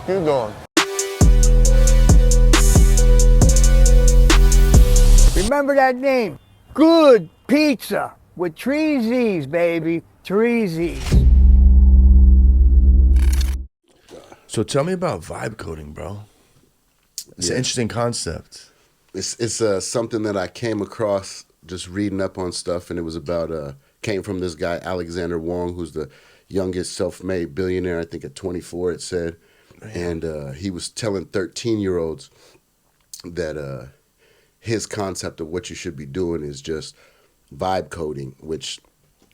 Keep going. Remember that name. Good pizza with 3 Z's, baby. 3 Z's. So tell me about vibe coding, bro. It's an interesting concept. It's something that I came across just reading up on stuff, and it was about came from this guy Alexander Wong, who's the youngest self-made billionaire, I think at 24 it said. Man. And he was telling 13-year-olds that his concept of what you should be doing is just vibe coding, which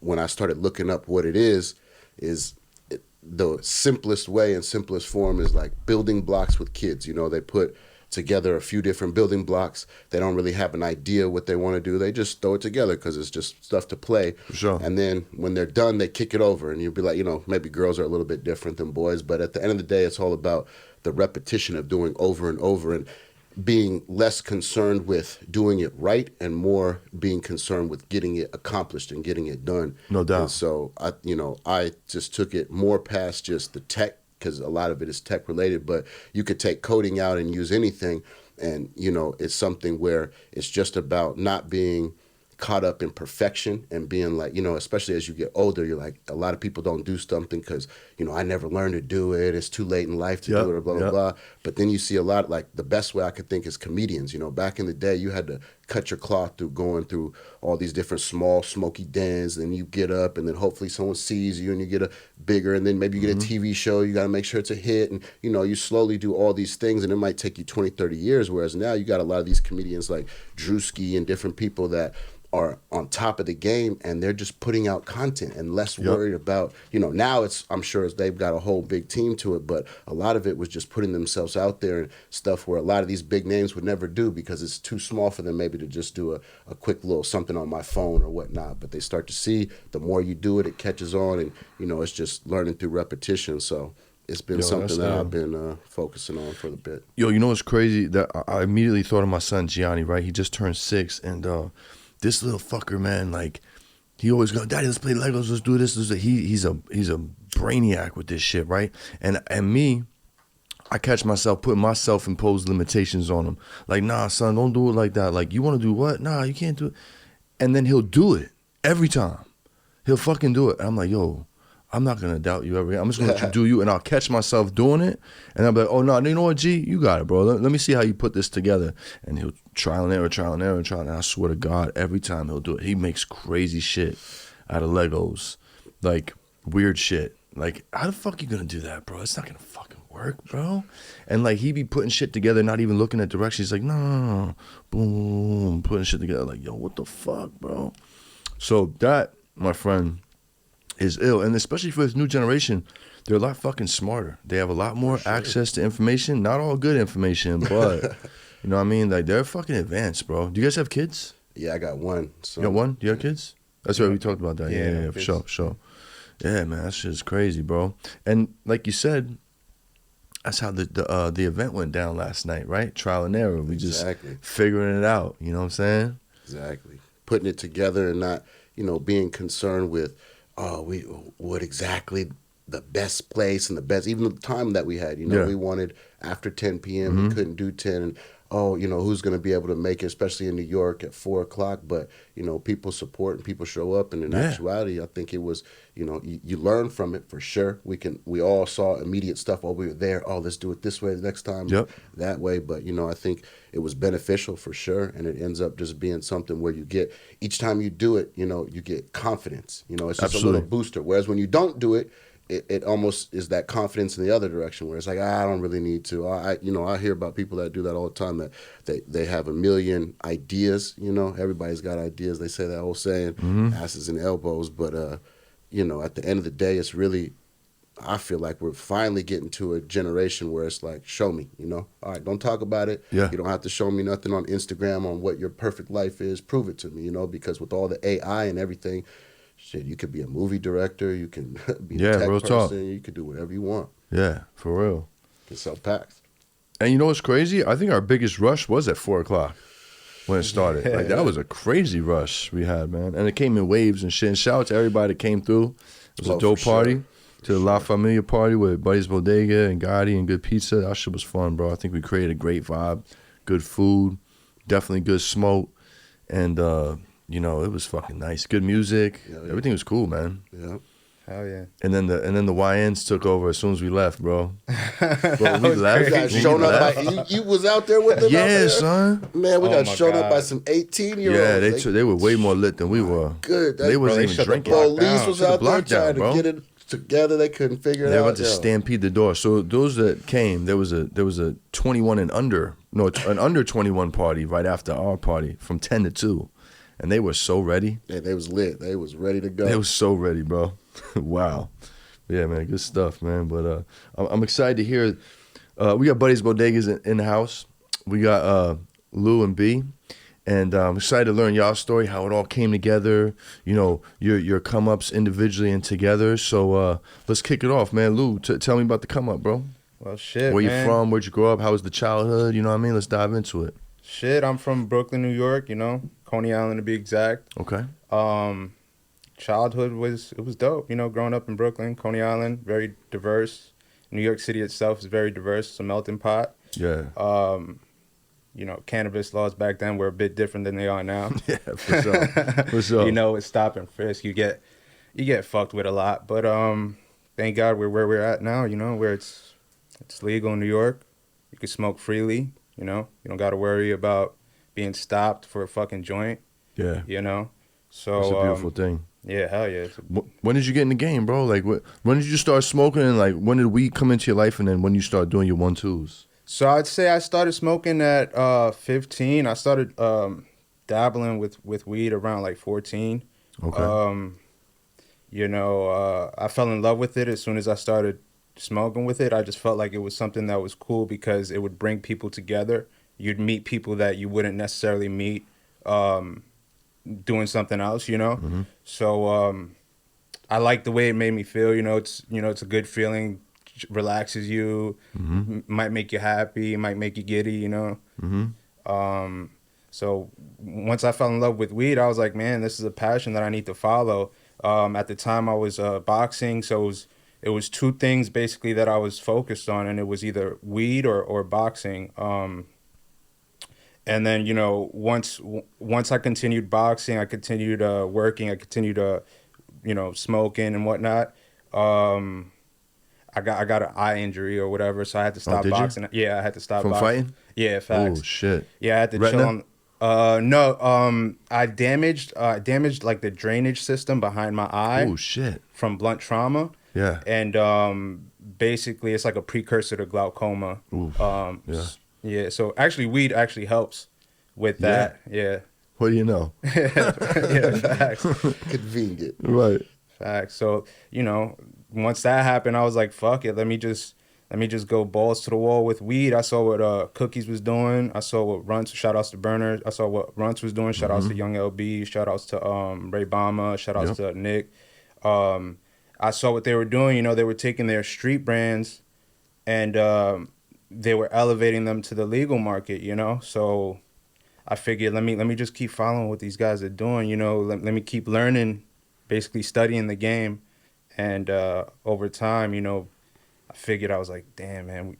when I started looking up what it is the simplest way and simplest form is like building blocks with kids. You know, they put together a few different building blocks. They don't really have an idea what they want to do. They just throw it together because it's just stuff to play. For sure. And then when they're done, they kick it over. And you'll be like, you know, maybe girls are a little bit different than boys. But at the end of the day, it's all about the repetition of doing over and over and being less concerned with doing it right and more being concerned with getting it accomplished and getting it done. No doubt. And so, I just took it more past just the tech, because a lot of it is tech related, but you could take coding out and use anything. And, you know, it's something where it's just about not being caught up in perfection and being like, you know, especially as you get older, you're like, a lot of people don't do something because, you know, I never learned to do it. It's too late in life to do it or blah, blah, blah. But then you see a lot, like the best way I could think is comedians. You know, back in the day, you had to cut your cloth through going through all these different small smoky dens, and you get up and then hopefully someone sees you and you get a bigger, and then maybe you get a TV show, you got to make sure it's a hit, and you know, you slowly do all these things, and it might take you 20, 30 years, whereas now you got a lot of these comedians like Drewski and different people that are on top of the game, and they're just putting out content and less worried about, you know, now it's, I'm sure they've got a whole big team to it, but a lot of it was just putting themselves out there and stuff where a lot of these big names would never do because it's too small for them maybe to just do a quick little something on my phone or whatnot. But they start to see the more you do it, it catches on, and, you know, it's just learning through repetition. So it's been something that I've been focusing on for a bit. Yo, you know what's crazy? That I immediately thought of my son Gianni, right? He just turned 6, and this little fucker, man, like, he always go, Daddy, let's play Legos, let's do this. He's a brainiac with this shit, right? And me, I catch myself putting my self-imposed limitations on him. Like, nah, son, don't do it like that. Like, you want to do what? Nah, you can't do it. And then he'll do it every time. He'll fucking do it. And I'm like, yo, I'm not going to doubt you ever. I'm just going to let you do you, and I'll catch myself doing it, and I'll be like, oh, no, you know what, G? You got it, bro. Let me see how you put this together. And he'll trial and error, and I swear to God, every time he'll do it, he makes crazy shit out of Legos, like weird shit. Like, how the fuck you going to do that, bro? It's not going to fucking work, bro. And, like, he be putting shit together, not even looking at directions. He's like, no, boom, putting shit together. Like, yo, what the fuck, bro? So that, my friend, is ill. And especially for this new generation, they're a lot fucking smarter. They have a lot more access to information. Not all good information, but you know what I mean? Like, they're fucking advanced, bro. Do you guys have kids? Yeah, I got one. So. You got one? Do you have kids? That's right, we talked about that. Yeah, for sure. Yeah, man, that shit's crazy, bro. And like you said, that's how the event went down last night, right? Trial and error. We just figuring it out, you know what I'm saying? Exactly. Putting it together and not, you know, being concerned with, what exactly the best place and the best, even the time that we had, you know, we wanted after 10 p.m. We couldn't do 10, and you know, who's going to be able to make it, especially in New York at 4 o'clock, but, you know, people support and people show up, and in actuality, I think it was, you know, you learn from it for sure. We all saw immediate stuff while we were there. Oh, let's do it this way the next time, that way, but, you know, I think it was beneficial for sure, and it ends up just being something where you get, each time you do it, you know, you get confidence, you know, it's just a little booster, whereas when you don't do it, it almost is that confidence in the other direction where it's like, I don't really need to. I hear about people that do that all the time, that they have a million ideas, you know, everybody's got ideas. They say that whole saying, asses and elbows. But, you know, at the end of the day, it's really, I feel like we're finally getting to a generation where it's like, show me, you know. All right, don't talk about it. You don't have to show me nothing on Instagram on what your perfect life is. Prove it to me, you know, because with all the AI and everything, shit, you could be a movie director, you can be a tech person, you could do whatever you want. Yeah, for real. You can sell packs. And you know what's crazy? I think our biggest rush was at 4 o'clock when it started. Like, that was a crazy rush we had, man. And it came in waves and shit. And shout out to everybody that came through. It was a dope party. to the La Familia party with Buddy's Bodega and Gotti and good pizza. That shit was fun, bro. I think we created a great vibe, good food, definitely good smoke, and you know, it was fucking nice. Good music, everything was cool, man. Yeah. Hell yeah. And then the YNs took over as soon as we left, bro. Bro, we left. We got shown up by, you was out there with them out Yeah, there? son. Man, we got my shown up God. by some 18-year-olds. Yeah, they were way more lit than we were. Good. They wasn't even shut the drinking. block Police down. was Shut the out there block down, trying bro. to get it together. They couldn't figure it They were out. about to stampede the door. So those that came, there was a 21 and under, no, an under 21 party right after our party from 10 to 2. And they were so ready. Yeah, they was lit. They was ready to go. They was so ready, bro. Wow. Yeah, man, good stuff, man. But I'm excited to hear. We got Buddy's Bodegas in the house. We got Lou and B. And I'm excited to learn y'all's story, how it all came together, you know, your come-ups individually and together. So let's kick it off, man. Lou, tell me about the come-up, bro. Well, shit, Where man. you from? Where'd you grow up? How was the childhood? You know what I mean? Let's dive into it. Shit, I'm from Brooklyn, New York, you know, Coney Island to be exact. Okay. Childhood was dope, you know, growing up in Brooklyn, Coney Island, very diverse. New York City itself is very diverse, it's a melting pot. Yeah. You know, cannabis laws back then were a bit different than they are now. Yeah, for sure. For sure. You know, with stop and frisk, you get fucked with a lot. But thank God we're where we're at now, you know, where it's legal in New York. You can smoke freely, you know. You don't got to worry about being stopped for a fucking joint, Yeah. you know. So It's a beautiful thing. yeah, hell yeah. When did you get in the game, bro? Like, when did you start smoking, and like, when did weed come into your life, and then when you start doing your 1-2s? So I'd say I started smoking at 15. I started dabbling with weed around like 14. Okay. You know, I fell in love with it as soon as I started smoking with it. I just felt like it was something that was cool because it would bring people together. You'd meet people that you wouldn't necessarily meet doing something else, you know? Mm-hmm. So I like the way it made me feel. You know, it's a good feeling. Relaxes you, might make you happy, might make you giddy, you know. So once I fell in love with weed, I was like, man, this is a passion that I need to follow. At the time I was boxing, so it was two things basically that I was focused on, and it was either weed or boxing. And then, you know, once I continued boxing, I continued working, I continued you know, smoking and whatnot. I got an eye injury or whatever, so I had to stop boxing. Yeah, I had to stop From boxing. fighting? Yeah, facts. Oh shit. Yeah, I had to Retina? chill on. No, I damaged like the drainage system behind my eye. Oh shit. From blunt trauma. Yeah. And basically, it's like a precursor to glaucoma. Oof. Yeah. Yeah. So actually, weed actually helps with that. Yeah. What do you know? Yeah. Facts. Convenient. Right. Facts. So, you know, once that happened, I was like, fuck it. Let me just go balls to the wall with weed. I saw what Cookies was doing. I saw what Runts, shout outs to Burner. I saw what Runts was doing. Shout outs to Young LB. Shout outs to Ray Bama. Shout outs to Nick. I saw what they were doing. You know, they were taking their street brands and they were elevating them to the legal market, you know? So I figured, let me just keep following what these guys are doing, you know? Let me keep learning, basically studying the game. And over time, you know, I figured, I was like, damn, man,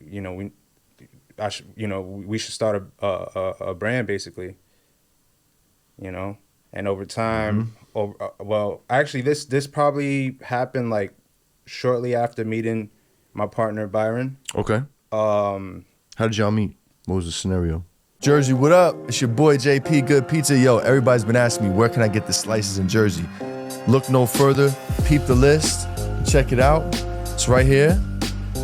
we should start a brand, basically, you know. And over time, well, actually, this probably happened like shortly after meeting my partner Byron. Okay. How did y'all meet? What was the scenario? Jersey, what up? It's your boy JP, Good Pizza. Yo, everybody's been asking me, where can I get the slices in Jersey? Look no further. Peep the list. Check it out. It's right here.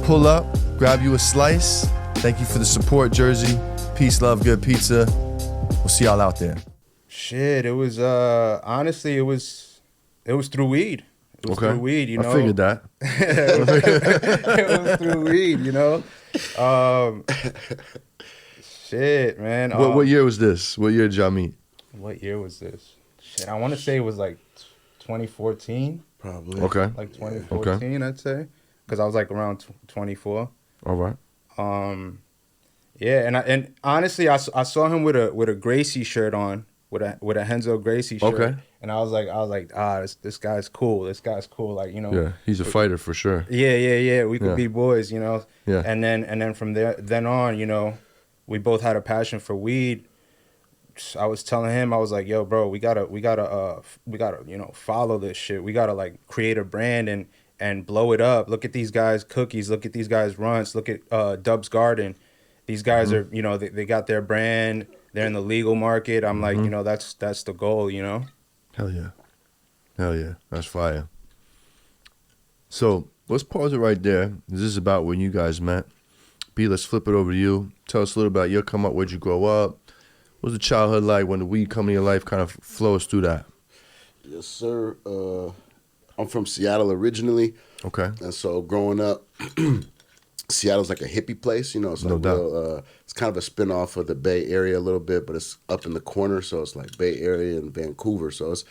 Pull up. Grab you a slice. Thank you for the support, Jersey. Peace, love, good pizza. We'll see y'all out there. Shit, it was honestly, it was through weed. It was through weed, you know. I figured that. It was through weed, you know. Shit, man. What year was this? What year did y'all meet? What year was this? Shit, I want to say it was like 2014. Probably. Okay. Like 2014, I'd say, because I was like around 24. All right. Yeah, and honestly, I saw him with a Gracie shirt on, with a Henzo Gracie shirt. Okay. And And I was like, this guy's cool. This guy's cool. Like, you know, Yeah, he's a fighter for sure. yeah. We could Yeah. be boys, you know. Yeah. And then from then on, you know, we both had a passion for weed. I was telling him, I was like, yo, bro, we gotta, you know, follow this shit. We gotta like create a brand and blow it up. Look at these guys' cookies. Look at these guys' runts. Look at Dub's Garden. These guys are, you know, they got their brand. They're in the legal market. I'm like, you know, that's the goal, you know. Hell yeah. Hell yeah. That's fire. So let's pause it right there. This is about when you guys met. B, let's flip it over to you. Tell us a little about your come up. Where'd you grow up? What was the childhood like when the weed come in your life? Kind of flow us through that. Yes, sir. I'm from Seattle originally. Okay. And so growing up, Seattle's like a hippie place, you know. It's like No doubt. real, it's kind of a spinoff of the Bay Area a little bit, but it's up in the corner, so it's like Bay Area and Vancouver. So it's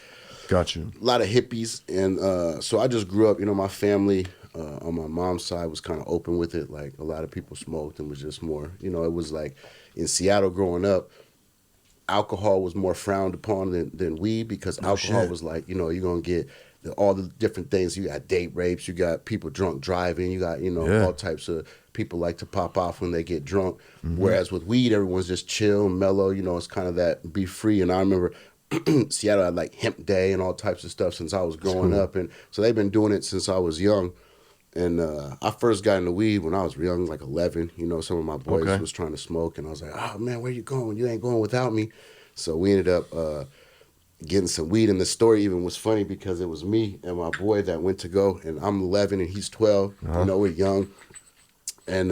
Got you. a lot of hippies, and so I just grew up. You know, my family on my mom's side was kind of open with it. Like a lot of people smoked, and was just more. You know, it was like in Seattle growing up, alcohol was more frowned upon than weed because alcohol shit. was like, you know, you're gonna get all the different things. You got date rapes, you got people drunk driving, you got, you know, Yeah. all types of people like to pop off when they get drunk. Whereas with weed, everyone's just chill, mellow. You know, it's kind of that be free. And I remember Seattle had like hemp day and all types of stuff since I was growing up, and so they've been doing it since I was young. And I first got into weed when I was young, like 11. You know, some of my boys Okay. was trying to smoke, and I was like, oh, man, where you going? You ain't going without me. So we ended up getting some weed. And the story even was funny because it was me and my boy that went to go, and I'm 11 and he's 12. You know, we're young. And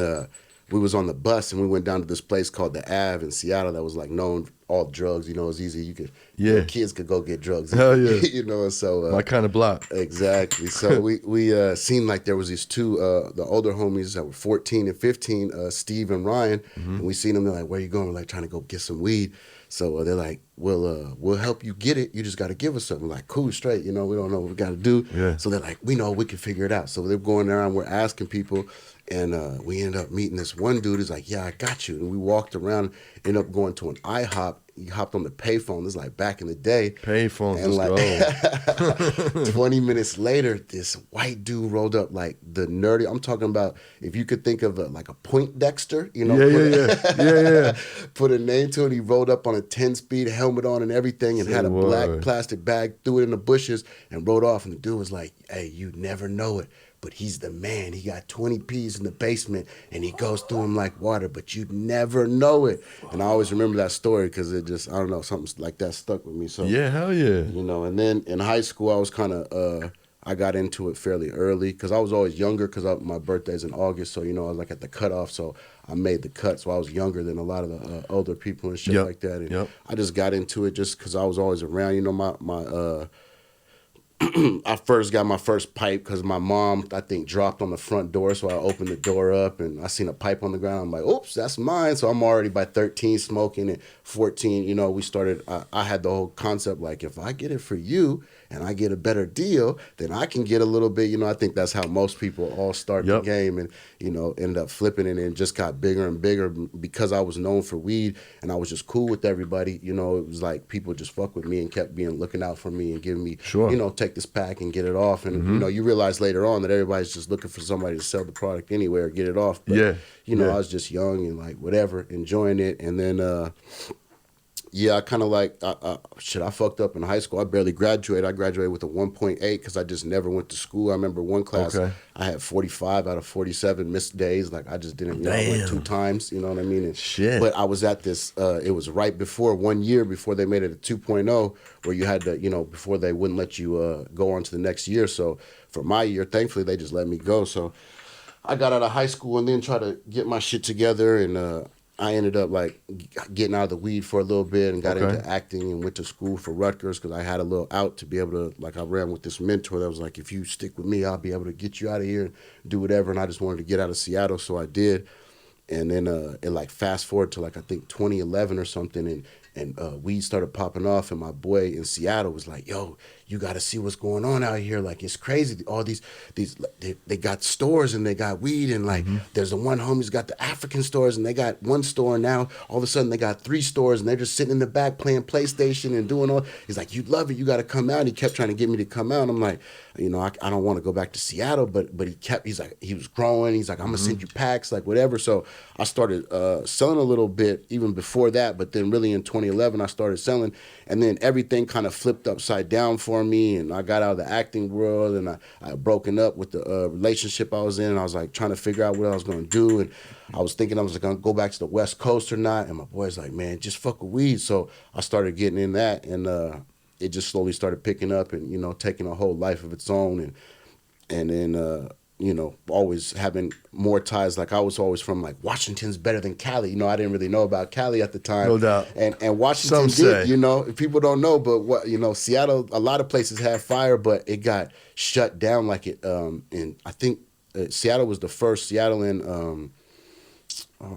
we was on the bus, and we went down to this place called the Ave in Seattle that was like known for all drugs. You know, it was easy. You could, you know, kids could go get drugs. Hell yeah. You know, and so My kind of block. exactly. So we seen like there was these two the older homies that were 14 and 15, Steve and Ryan, and we seen them. They're like, "Where you going?" We're like trying to go get some weed. So they're like, we'll help you get it. You just got to give us something." We're like, cool, straight. You know, we don't know what we got to do. Yeah. So they're like, we know we can figure it out. So they're going around. We're asking people. And we ended up meeting this one dude who's like, yeah, I got you. And we walked around, ended up going to an IHOP. He hopped on the payphone. This is like back in the day. Payphones, And let's like 20 minutes later, this white dude rolled up like the nerdy. I'm talking about if you could think of like a Poindexter, you know. Yeah. Put a name to it. He rolled up on a 10-speed, helmet on and everything, and Say had a what? black plastic bag, threw it in the bushes, and rode off. And the dude was like, hey, you never know it, but he's the man. He got 20 P's in the basement, and he goes through them like water, but you'd never know it. And I always remember that story because it just, I don't know, something like that stuck with me. So Yeah, hell yeah. you know, and then in high school, I was kind of, I got into it fairly early because I was always younger because my birthday's in August. So, you know, I was like at the cutoff. So I made the cut. So I was younger than a lot of the older people and shit Yep. like that. And Yep. I just got into it just because I was always around. You know, my I first got my first pipe because my mom, I think, dropped on the front door. So I opened the door up and I seen a pipe on the ground. I'm like, oops, that's mine. So I'm already by 13 smoking. And 14, you know, we started, I had the whole concept like, if I get it for you and I get a better deal, then I can get a little bit. You know, I think that's how most people all start the Yep. game, and, you know, ended up flipping it and just got bigger and bigger because I was known for weed and I was just cool with everybody. You know, it was like people just fuck with me and kept looking out for me and giving me, Sure. you know, take this pack and get it off. And, you know, you realize later on that everybody's just looking for somebody to sell the product anyway or get it off. But, Yeah. you know, Yeah. I was just young and like whatever, enjoying it. And then, yeah, I kind of like, I fucked up in high school. I barely graduated. I graduated with a 1.8 because I just never went to school. I remember one class, Okay. I had 45 out of 47 missed days. Like, I just didn't, you know, I went 2 times, you know what I mean? And, Shit. But I was at this, it was right before, 1 year before they made it a 2.0, where you had to, you know, before they wouldn't let you go on to the next year. So for my year, thankfully, they just let me go. So I got out of high school and then tried to get my shit together, and I ended up like getting out of the weed for a little bit and got Okay. into acting and went to school for Rutgers because I had a little out to be able to, like, I ran with this mentor that was like, if you stick with me, I'll be able to get you out of here and do whatever. And I just wanted to get out of Seattle, so I did. And then it like fast forward to like I think 2011 or something, and and weed started popping off, and my boy in Seattle was like, yo, you got to see what's going on out here. Like, it's crazy. All these they got stores and they got weed, and like there's the one homie's got the African stores, and they got one store now. All of a sudden they got 3 stores, and they're just sitting in the back playing PlayStation and doing all. He's like, you'd love it. You got to come out. And he kept trying to get me to come out. I'm like, you know, I don't want to go back to Seattle, but he's like, he was growing. He's like, I'm gonna send you packs, like whatever. So I started selling a little bit even before that, but then really in 2011 I started selling, and then everything kind of flipped upside down for me, and I got out of the acting world, and I broken up with the relationship I was in, and I was like trying to figure out what I was gonna do, and I was thinking I was gonna go back to the West Coast or not, and my boy's like, man, just fuck with weed. So I started getting in that, and it just slowly started picking up and, you know, taking a whole life of its own, and then you know, always having more ties. Like I was always from like, Washington's better than Cali. You know, I didn't really know about Cali at the time. No doubt. And Washington did, you know, people don't know, but what, you know, Seattle, a lot of places had fire, but it got shut down like it, and I think Seattle was the first, Seattle and,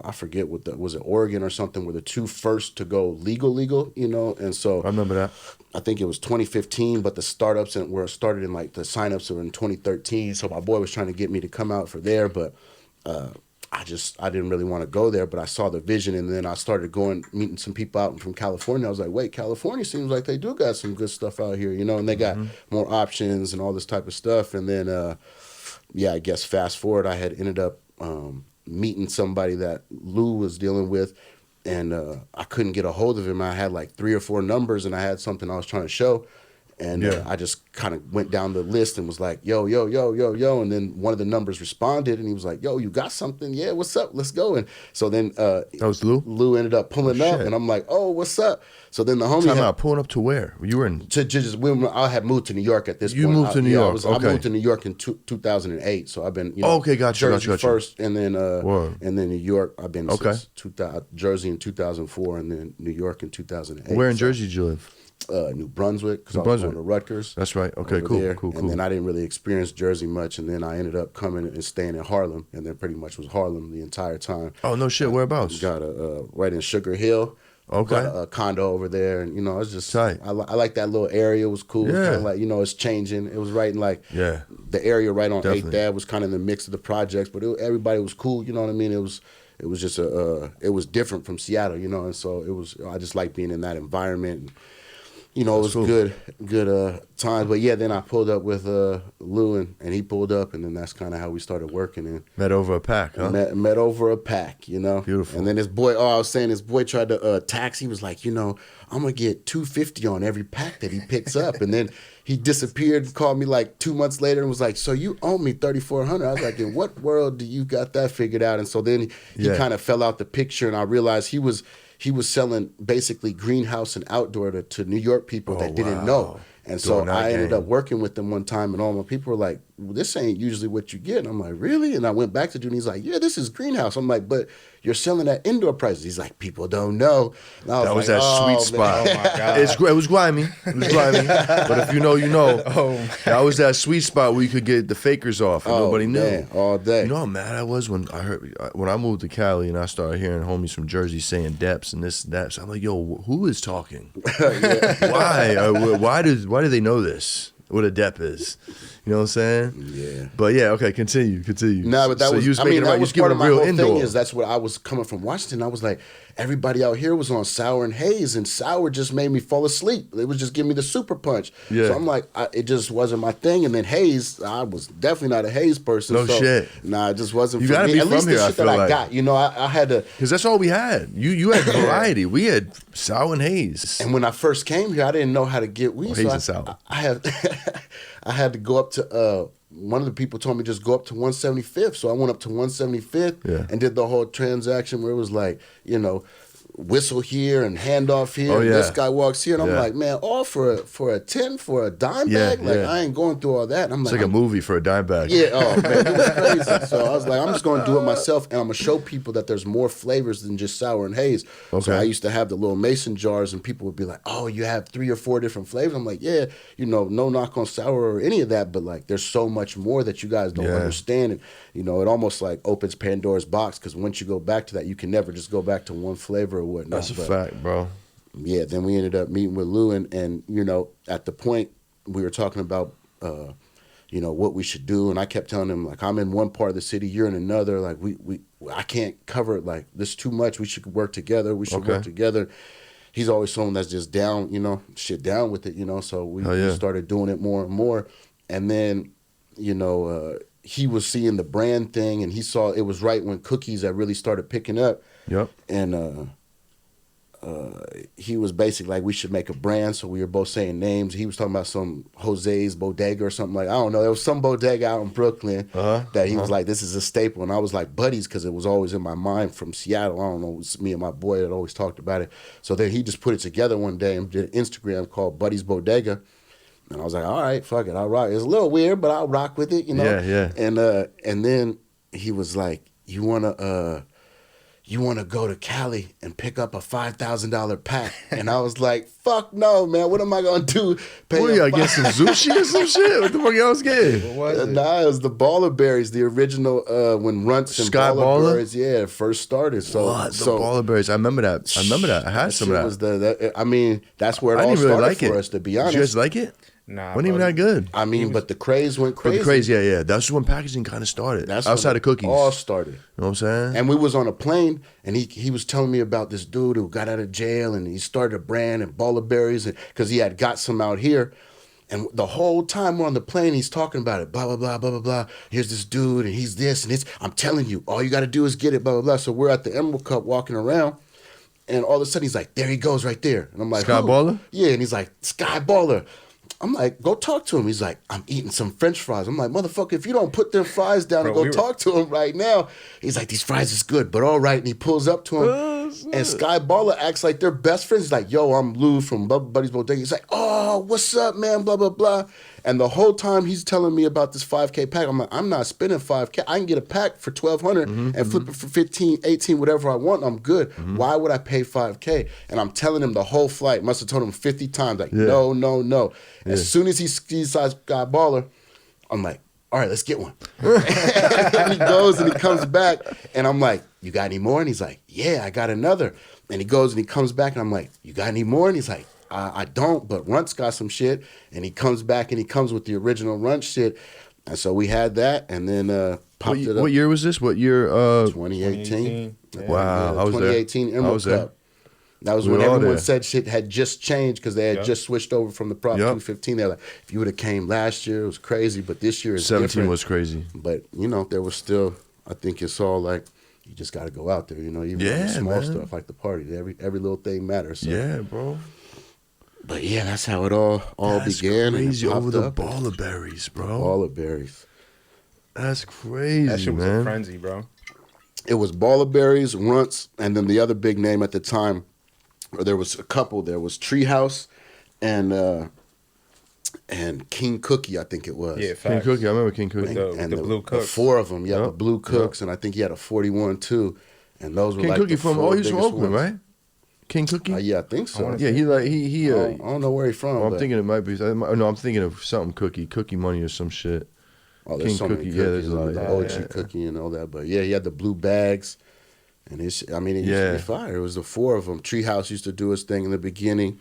I forget was it Oregon or something, were the 2 first to go legal, you know, and so I remember that. I think it was 2015, but the startups were started in like the signups were in 2013. So my boy was trying to get me to come out for there, but I didn't really want to go there. But I saw the vision, and then I started meeting some people out from California. I was like, wait, California seems like they do got some good stuff out here, you know, and they got more options and all this type of stuff. And then yeah, I guess fast forward, I had ended up meeting somebody that Lou was dealing with, and I couldn't get a hold of him. I had like 3 or 4 numbers, and I had something I was trying to show, and I just kind of went down the list and was like, yo, and then one of the numbers responded, and he was like, yo, you got something? Yeah, what's up? Let's go. And so then that was Lou? Lou ended up pulling up, and I'm like, oh, what's up? So then the homie pulling up to where? You were in I had moved to New York at this point. You moved to New York. I moved to New York in 2008. So I've been, you know, okay, gotcha. Jersey first, and then New York. I've been since Jersey in 2004, and then New York in 2008. Where in Jersey did you live? New Brunswick, because I was going to Rutgers. That's right. Okay, cool. And then I didn't really experience Jersey much, and then I ended up coming and staying in Harlem, and then pretty much was Harlem the entire time. Oh, no shit. Whereabouts? Got right in Sugar Hill. Okay. Got a condo over there, and, you know, it's just tight. I like that little area. It was cool. Yeah. Kind of like, you know, it's changing. It was right in like the area right on 8th Ave was kind of in the mix of the projects, but everybody was cool. You know what I mean? It was just it was different from Seattle, you know, and so I just like being in that environment. And, you know, it was good times. But yeah, then I pulled up with Lou, and he pulled up, and then that's kind of how we started working. And met over a pack, huh? Met over a pack, you know. Beautiful. And then his boy, I was saying, his boy tried to tax. He was like, you know, I'm gonna get $250 on every pack that he picks up, and then he disappeared and called me like 2 months later and was like, so you owe me $3,400. I was like, in what world do you got that figured out? And so then he kind of fell out the picture, and I realized he was selling basically greenhouse and outdoor to New York people that didn't know. And so I ended up working with them one time, and all my people were like, well, this ain't usually what you get. And I'm like, really? And I went back to dude, and he's like, yeah, this is greenhouse. I'm like, but you're selling at indoor prices. He's like, people don't know. That was that sweet spot. Oh my God. It was grimy. But if you know, you know. That was that sweet spot where you could get the fakers off, and nobody knew. Man, all day. You know how mad I was when I moved to Cali and I started hearing homies from Jersey saying deps and this and that. So I'm like, yo, who is talking? Why? Why do they know this? What a dep is? You know what I'm saying? Yeah. But yeah, okay, continue. No, but that was, you was I making mean, that was part of my whole indoor. thing is that's what I was coming from Washington. I was like, everybody out here was on sour and haze, and sour just made me fall asleep. It was just giving me the super punch. Yeah. So I'm like, it just wasn't my thing. And then haze, I was definitely not a haze person. No shit. Nah, it just wasn't you for gotta me. be At from least here, the I shit feel that like. I got. You know, I had to. Because that's all we had. You had variety. We had sour and haze. And when I first came here, I didn't know how to get weed. Haze and sour. I had to go up to one of the people told me just go up to 175th. So I went up to 175th and did the whole transaction where it was like, you know, whistle here and handoff here. And this guy walks here, and I'm like, man, all for a 10 for a dime bag? Like, I ain't going through all that. And I'm it's like a movie for a dime bag. Yeah, oh man, it was crazy. So I was like, I'm just going to do it myself, and I'm going to show people that there's more flavors than just sour and haze. Okay. So I used to have the little mason jars, and people would be like, oh, you have 3 or 4 different flavors. I'm like, yeah, you know, no knock on sour or any of that, but like there's so much more that you guys don't understand. And, you know, it almost like opens Pandora's box, because once you go back to that, you can never just go back to one flavor or whatnot. That's a fact, bro. yeah, then we ended up meeting with Lou, and you know, at the point we were talking about, you know, what we should do, and I kept telling him like, I'm in one part of the city, you're in another. Like I can't cover it. Like this too much. We should work together. We should work together. He's always someone that's just down, you know, shit down with it, you know. So we started doing it more and more, and then, you know, he was seeing the brand thing, and he saw it was right when cookies had really started picking up. Yep. And he was basically like, we should make a brand. So we were both saying names. He was talking about some Jose's Bodega or something like, I don't know. There was some bodega out in Brooklyn that he was like, this is a staple. And I was like, Buddies, because it was always in my mind from Seattle. I don't know. It was me and my boy that always talked about it. So then he just put it together one day and did an Instagram called Buddies Bodega. And I was like, all right, fuck it, I'll rock. It's a little weird, but I'll rock with it, you know? Yeah, yeah. And then he was like, you wanna go to Cali and pick up a $5,000 pack? And I was like, fuck no, man. What am I gonna do? What, you gotta get some sushi or some shit? What the fuck y'all was getting? What was it? Nah, it was the Baller Berries, the original when Runts and Sky Baller Baller? Berries, yeah, first started. So What? The Baller Berries. I remember that. I had some of that. I mean, that's where it I all didn't really started like for it. us, to be Did honest. you guys like it? Nah, Wasn't even that good. I mean, but the craze went But crazy. the craze, yeah. That's when packaging kind of started. That's outside when of cookies. it all started. You know what I'm saying? And we was on a plane, and he was telling me about this dude who got out of jail, and he started a brand and Baller Berries, because he had got some out here. And the whole time we're on the plane, he's talking about it, blah, blah, blah, blah, blah, blah. Here's this dude, and he's this, and it's, I'm telling you, all you got to do is get it, blah, blah, blah. So we're at the Emerald Cup walking around, and all of a sudden he's like, there he goes right there. And I'm like, Sky who? Baller? Yeah, and he's like, Sky Baller. I'm like, go talk to him. He's like, I'm eating some French fries. I'm like, motherfucker, if you don't put them fries down and go talk to him right now. He's like, these fries is good, but all right. And he pulls up to him. And Sky Baller acts like they're best friends. He's like, yo, I'm Lou from Buddy's Bodega. He's like, oh, what's up, man, blah, blah, blah. And the whole time he's telling me about this 5K pack, I'm like, I'm not spending 5K. I can get a pack for $1,200 and flip it for 15, 18, whatever I want. I'm good. Why would I pay 5K? And I'm telling him the whole flight. Must have told him 50 times, like, no, no, no. As soon as he sees Sky Baller, I'm like, all right, let's get one. And he goes and he comes back, and I'm like, you got any more? And he's like, yeah, I got another. And he goes and he comes back, and I'm like, you got any more? And he's like, I don't, but Runt's got some shit. And he comes back and he comes with the original Runt shit. And so we had that, and then popped it up. What year was this? What year? 2018. Yeah. Wow, Yeah, I was 2018 there. I Emerald was there. Cup. That was We when were all everyone there. said shit had just changed, because they had just switched over from the Prop 215. They're like, if you would have came last year, it was crazy, but this year is 17 different. was crazy. But, you know, there was still, I think it's all like, you just got to go out there, you know, even on the small man. stuff like the party. Every little thing matters. So. Yeah, bro. But yeah, that's how it all That's began. crazy and it over the popped up. Baller Berries, bro. Baller Berries. That's crazy, That shit was man. a frenzy, bro. It was Baller Berries, Runts, and then the other big name at the time, or there was a couple. There was Treehouse and King Cookie, I think it was. Yeah, King facts. Cookie, I remember King Cookie. With the blue cooks. Four of them, yeah, Yep. the blue cooks, and I think he had a 41 too. And those were King like Cookie the from four he's from biggest Oakland, ones. right? King Cookie. Yeah, I think so. Yeah, he. I don't know where he's from. I'm but, thinking it might be. No, I'm thinking of something Cookie Money or some shit. oh, there's King so many Cookie, yeah, there's cookies, a lot, the yeah, OG Cookie and all that. But yeah, he had the blue bags, and it used to be fire. It was the four of them. Treehouse used to do his thing in the beginning.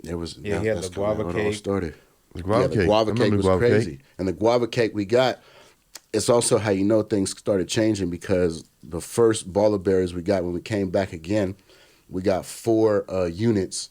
There was Yeah, he had that's the kinda guava how it all cake. started. The guava The cake. guava I cake remember was the guava crazy. cake. And the guava cake we got, it's also how you know things started changing, because the first Baller Berries we got when we came back again, we got 4 units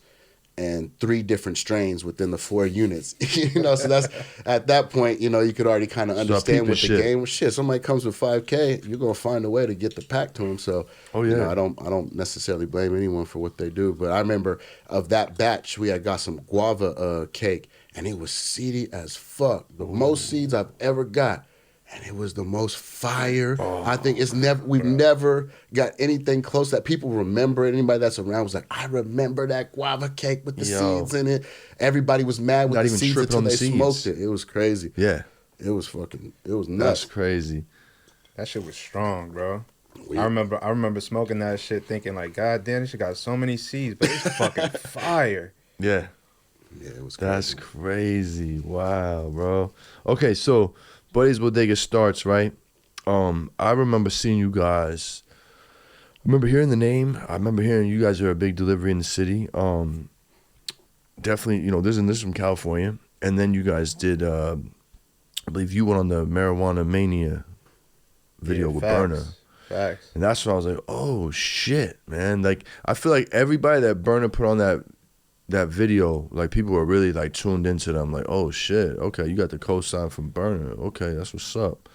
and 3 different strains within the 4 units. You know, so that's at that point, you know, you could already kind of understand what the game was. Shit, somebody comes with 5K, you're gonna find a way to get the pack to them. So, Oh, you yeah. know, I don't necessarily blame anyone for what they do, but I remember of that batch, we had got some guava cake, and it was seedy as fuck. The most seeds I've ever got. And it was the most fire. I think we've never got anything close to that. People remember it. Anybody that's around was like, I remember that guava cake with the seeds in it. Everybody was mad with Not the even seeds tripping until on the they seeds. smoked it. It was crazy. Yeah, It was nuts. that's crazy. That shit was strong, bro. I remember smoking that shit, thinking like, God damn, this shit got so many seeds, but it's fucking fire. Yeah, Yeah, it was crazy. that's crazy. Wow, bro. Okay, so Buddy's Bodega starts, right? I remember seeing you guys remember hearing the name. I remember hearing you guys are a big delivery in the city. Definitely, this is from California. And then you guys did, I believe you went on the Marijuana Mania video with facts. Burner. Facts. And that's when I was like, oh shit, man. Like, I feel like everybody that Burner put on that video, like, people were really like tuned into them. Like, oh shit, okay, you got the cosign from Burner. Okay, that's what's up.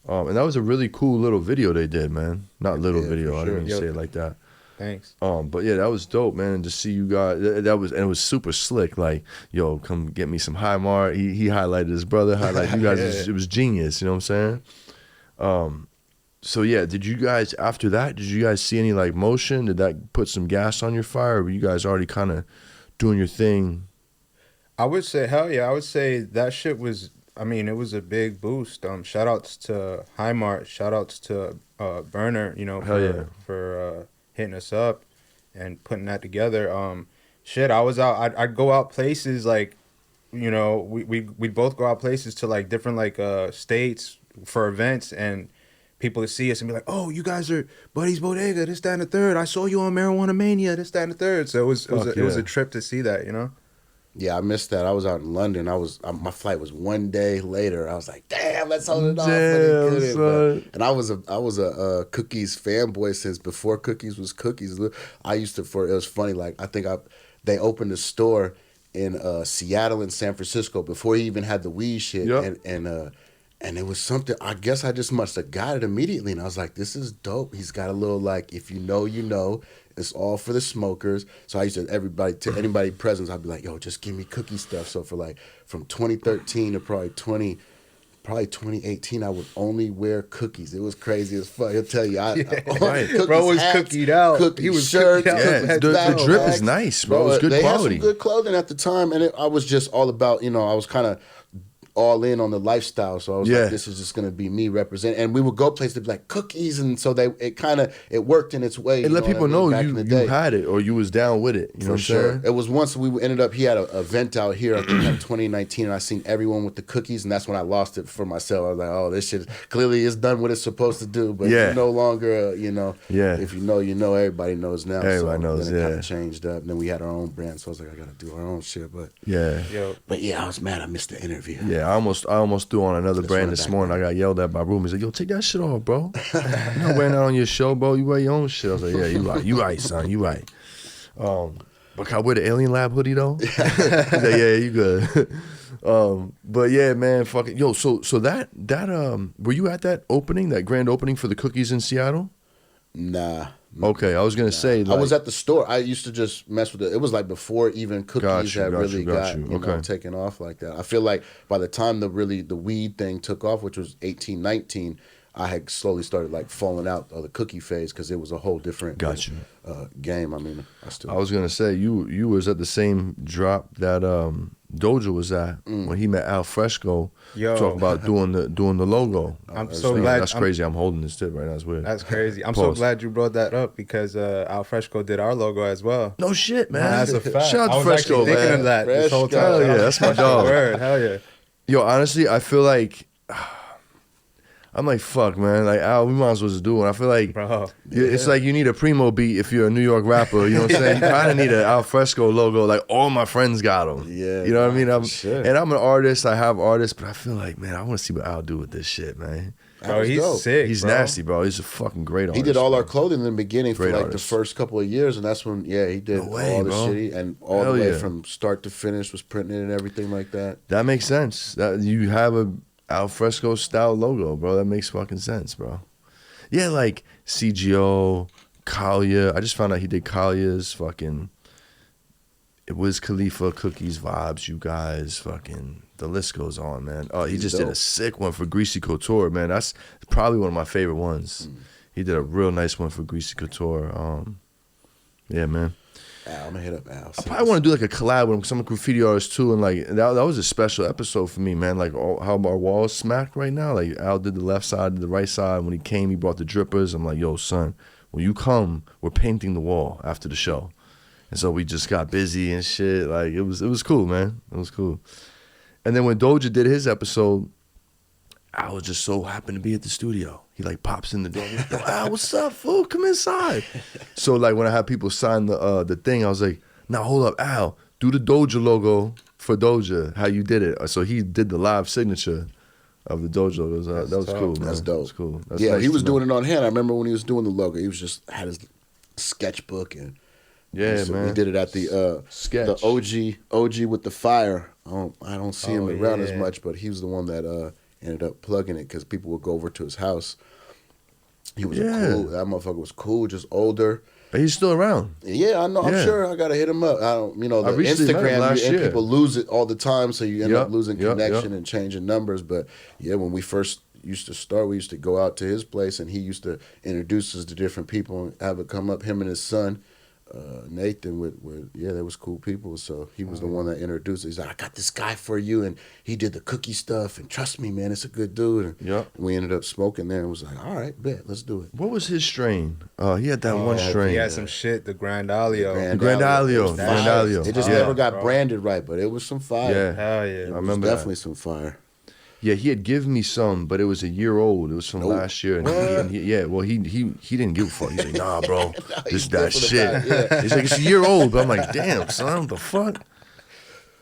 And that was a really cool little video they did, man. Not little video, for I sure. didn't even say it like that. Thanks. But yeah, that was dope, man. And to see you guys, and it was super slick. Like, yo, come get me some High Mar. He highlighted his brother, highlighted you guys. It was genius. You know what I'm saying? So yeah, did you guys after that? Did you guys see any like motion? Did that put some gas on your fire? Or were you guys already kind of doing your thing? I would say, hell yeah. I would say that shit was, I mean, it was a big boost. Shout outs to Highmart. Shout outs to Burner, for hitting us up and putting that together. Shit, I was out. I'd go out places like, we'd both go out places to like different like states for events, and people would see us and be like, oh, you guys are Buddy's Bodega, this, that, and the third. I saw you on Marijuana Mania, this, that, and the third. So it was a trip to see that, Yeah, I missed that. I was out in London. My flight was one day later. I was like, damn, let's hold it off. And I was a Cookies fanboy since before Cookies was Cookies. I used to, it was funny, like, they opened a store in Seattle and San Francisco before he even had the weed shit. Yep. And it was something, I guess I just must have got it immediately. And I was like, this is dope. He's got a little, like, if you know, you know. It's all for the smokers. So I used to, anybody present, I'd be like, yo, just give me cookie stuff. So from 2013 to probably 2018, I would only wear cookies. It was crazy as fuck. He'll tell you, bro was cookied out. He was shirts. Yeah, the drip is nice, bro. It was good quality. Had some good clothing at the time, and I was just all about, I was kind of all in on the lifestyle. So I was like, this is just going to be me representing. And we would go places to be like cookies. And so it worked in its way. It let people know you had it or you was down with it. You know what I'm saying? It was once we ended up, he had an event out here, I think in 2019, and I seen everyone with the cookies. And that's when I lost it for myself. I was like, oh, this shit clearly is done what it's supposed to do. But it's no longer, if you know, everybody knows now. Everybody knows, then it kind of changed up. And then we had our own brand. So I was like, I got to do our own shit. But but I was mad I missed the interview. Yeah. I almost threw on another brand this morning. I got yelled at by room. He's like, yo, take that shit off, bro. You're not wearing that on your show, bro. You wear your own shit. I was like, yeah, you right, son. You right. But can I wear the Alien Lab hoodie, though? He's like, yeah, you good. But yeah, man, fucking, yo, so that were you at that opening, that grand opening for the cookies in Seattle? Nah. Okay, I was gonna say, like, I was at the store. I used to just mess with it. It was like before even cookies had really got taken off like that. I feel like by the time the weed thing took off, which was 18, 19, I had slowly started like falling out of the cookie phase because it was a whole different game. I mean, I was gonna say you was at the same drop that Doja was at when he met Al Fresco. Talking about doing the logo. I'm so glad. That's crazy. I'm holding this tip right now. It's weird. That's crazy. I'm so glad you brought that up because Al Fresco did our logo as well. No shit, man. That's a fact. Shout out to Fresco, man. Thinking of that this whole time. Hell yeah, that's my dog. Word, hell yeah. Yo, honestly, I feel like I'm like, fuck, man. Like, Al, we might as well just do it. I feel like it's like you need a Primo beat if you're a New York rapper. You know what I'm saying? You kind of need an Al Fresco logo. Like, all my friends got them. Yeah. You know what I mean? And I'm an artist. I have artists. But I feel like, man, I want to see what Al do with this shit, man. Bro, he's sick. He's nasty, bro. He's a fucking great artist. He did all our clothing in the beginning for like the first couple of years. And that's when, he did all the shit. And all the way from start to finish was printing it and everything like that. That makes sense. That you have a Al Fresco style logo, bro. That makes fucking sense, bro. Yeah, like CGO, Kalia. I just found out he did Kalia's fucking. It was Khalifa Cookies vibes, you guys. Fucking, the list goes on, man. Oh, he just did a sick one for Greasy Couture, man. That's probably one of my favorite ones. He did a real nice one for Greasy Couture. Yeah, man. I'm gonna hit up Al. I probably want to do like a collab with some graffiti artists too, and like that was a special episode for me, man. Like how our walls smacked right now. Like Al did the left side, did the right side. When he came, he brought the drippers. I'm like, yo, son, when you come, we're painting the wall after the show. And so we just got busy and shit. Like it was cool, man. It was cool. And then when Doja did his episode, I was just so happened to be at the studio. He like pops in the door. He's like, yo, Al, what's up, fool? Come inside. So like when I had people sign the thing, I was like, now hold up, Al, do the Doja logo for Doja, how you did it. So he did the live signature of the Doja logo. That was cool, man. That's dope. That's cool. That's yeah, nice he was to know. doing it on hand. I remember when he was doing the logo. He was just had his sketchbook Yeah, man. We did it at the Sketch. the OG with the fire. I don't see him around as yeah. much, but he was the one that ended up plugging it because people would go over to his house. He was that motherfucker was cool, just older. But he's still around. Yeah, I know. I'm Yeah. sure I gotta hit him up. The recently met him Instagram last and year. people lose it all the time, so you end up losing Yep, connection yep. and changing numbers. But yeah, when we first used to start, we used to go out to his place, and he used to introduce us to different people and have it come up. Him and his son, Nathan, they was cool people. So he was the one that introduced us. He's like, I got this guy for you, and he did the cookie stuff, and trust me, man, it's a good dude. And Yep. we ended up smoking there, and was like, all right, bet, let's do it. What was his strain? He had that one strain. He had some shit, the Grandalio. Grandalio. It was fire. Grandalio. It just Yeah. never got branded right, but it was some fire. Yeah. Hell yeah. It I was remember that. definitely some fire. Yeah, he had given me some, but it was a year old. It was from Oh, last year. And he didn't give a fuck. He's like, nah, bro, this he's that different shit. about it, yeah. He's like, it's a year old. But I'm like, damn, son, what the fuck?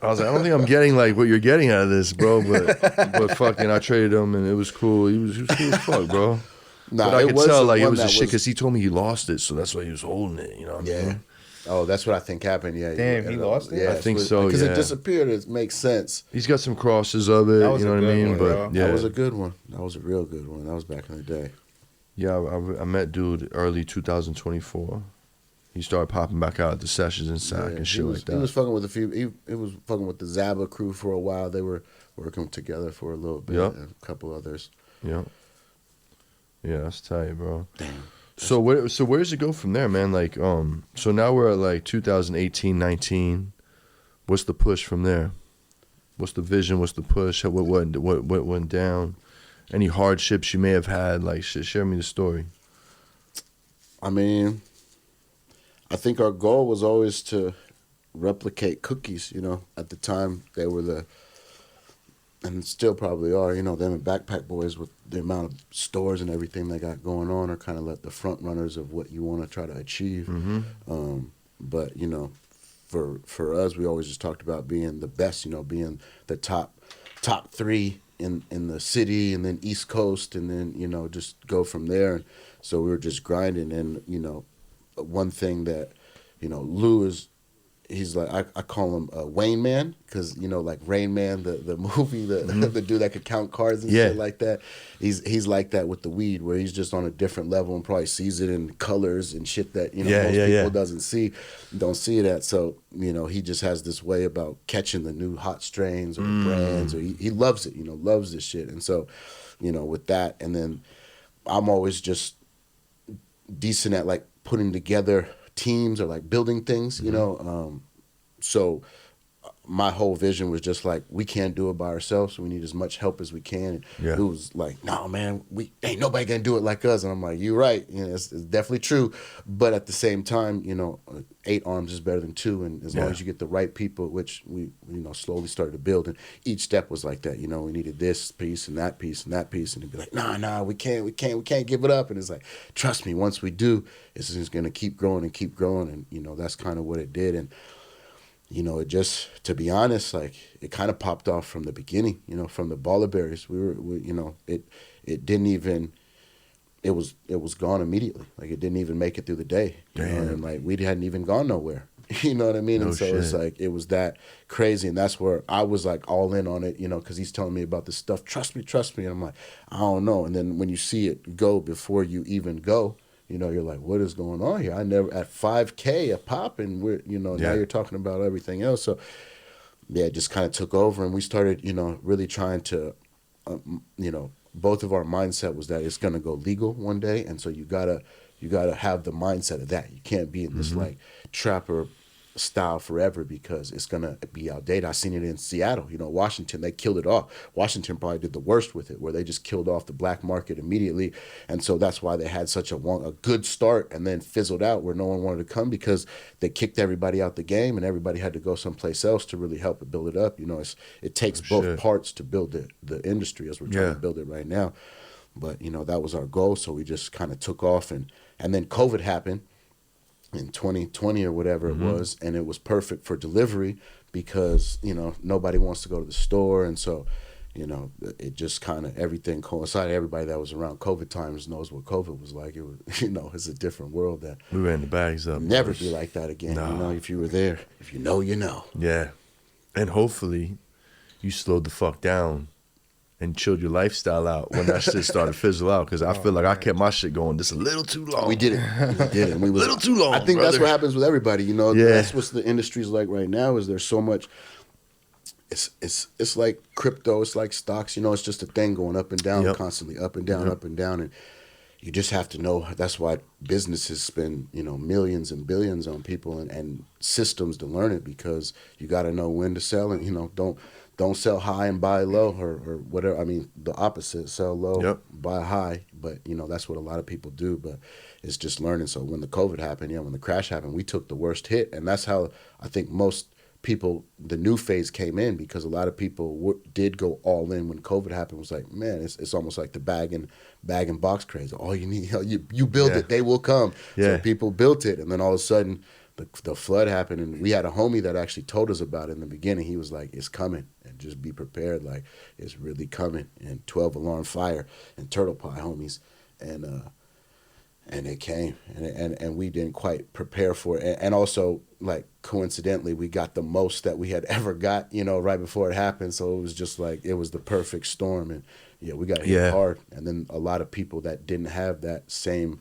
I was like, I don't think I'm getting like what you're getting out of this, bro. But fucking, I traded him, and it was cool. He was cool as fuck, bro. Nah, But I it could was tell the like it one was a that shit was- because he told me he lost it, so that's why he was holding it. You know what I mean? Yeah. Oh, that's what I think happened. Yeah. Damn, he lost it? Yeah, I think so, Because yeah. it disappeared. It makes sense. He's got some crosses of it. That was You know a what I good mean? one, But bro. yeah, That was a good one. That was a real good one. That was back in the day. yeah. I met dude early 2024. He started popping back out at the sessions in Sac and shit like that. He was fucking with a few. He was fucking with the Zaba crew for a while. They were working together for a little bit. Yep. And a couple others. Yeah. Yeah, that's tight, bro. Damn. So where does it go from there, man? Like, so now we're at like 2018, 19. What's the push from there? What's the vision? What's the push? What went down? Any hardships you may have had? Like, share me the story. I mean, I think our goal was always to replicate cookies. At the time they were and still probably are. Them and Backpack Boys with the amount of stores and everything they got going on are kind of like the front runners of what you want to try to achieve. Mm-hmm. But for us, we always just talked about being the best. Being the top three in the city, and then East Coast, and then just go from there. And so we were just grinding. And one thing that Lou is. He's like I call him Wayne Man because like Rain Man the movie the dude that could count cards and shit like that. He's like that with the weed where he's just on a different level and probably sees it in colors and shit that most people don't see it at. So he just has this way about catching the new hot strains or the brands, or he loves it. Loves this shit. And so with that, and then I'm always just decent at like putting together teams or like building things, so my whole vision was just like, we can't do it by ourselves, so we need as much help as we can. And it was like, no, man, we ain't nobody gonna do it like us. And I'm like, you're right, it's definitely true. But at the same time, 8 arms is better than 2, and as long as you get the right people, which we slowly started to build, and each step was like that. We needed this piece and that piece and that piece, and it'd be like, nah, we can't give it up. And it's like, trust me, once we do, it's just gonna keep growing, and that's kind of what it did. And it just, to be honest, like it kind of popped off from the beginning. From the baller berries, it didn't even. It was gone immediately. Like it didn't even make it through the day. And like we hadn't even gone nowhere. You know what I mean? No and so shit. it's like it was that crazy, and that's where I was like all in on it. Because he's telling me about this stuff. Trust me. And I'm like, I don't know. And then when you see it go before you even go. You're like, what is going on here? I never at $5K a pop, and we're now you're talking about everything else. So yeah, it just kind of took over, and we started really trying to both of our mindset was that it's gonna go legal one day, and so you gotta have the mindset of that. You can't be in this like trapper style forever because it's gonna be outdated. I seen it in Seattle, Washington, they killed it off. Washington probably did the worst with it, where they just killed off the black market immediately, and so that's why they had such a good start and then fizzled out where no one wanted to come because they kicked everybody out the game and everybody had to go someplace else to really help it build it up. It takes both parts to build the industry as we're trying to build it right now. But that was our goal, so we just kind of took off, and then COVID happened in 2020 or whatever it was, and it was perfect for delivery because nobody wants to go to the store, and so it just kind of everything coincided. Everybody that was around COVID times knows what COVID was like. It was it's a different world that We ran the bags up. never be like that again. No. If you were there, if you know, you know. Yeah. And hopefully you slowed the fuck down and chilled your lifestyle out when that shit started to fizzle out. Because I feel like I kept my shit going just a little too long. We did it. We did it. We was, a little too long. I think that's brother. what happens with everybody. Yeah. That's what the industry's like right now. Is there's so much. It's like crypto. It's like stocks. It's just a thing going up and down, Yep. constantly up and down, Yep. up and down, and you just have to know. That's why businesses spend millions and billions on people and systems to learn it, because you got to know when to sell, and don't sell high and buy low or whatever. I mean, the opposite: sell low, Yep. buy high. But that's what a lot of people do. But it's just learning. So when the COVID happened, when the crash happened, we took the worst hit, and that's how I think most people, the new phase came in, because a lot of people did go all in when COVID happened. It was like, man, it's almost like the bag and box craze. All you need, you build Yeah. it, they will come. Yeah. So people built it, and then all of a sudden the flood happened, and we had a homie that actually told us about it in the beginning. He was like, it's coming, and just be prepared, like it's really coming. And 12 alarm fire and turtle pie homies, and it came, and we didn't quite prepare for it. And also, like, coincidentally, we got the most that we had ever got, right before it happened. So it was just like, it was the perfect storm. And we got hit hard. And then a lot of people that didn't have that same,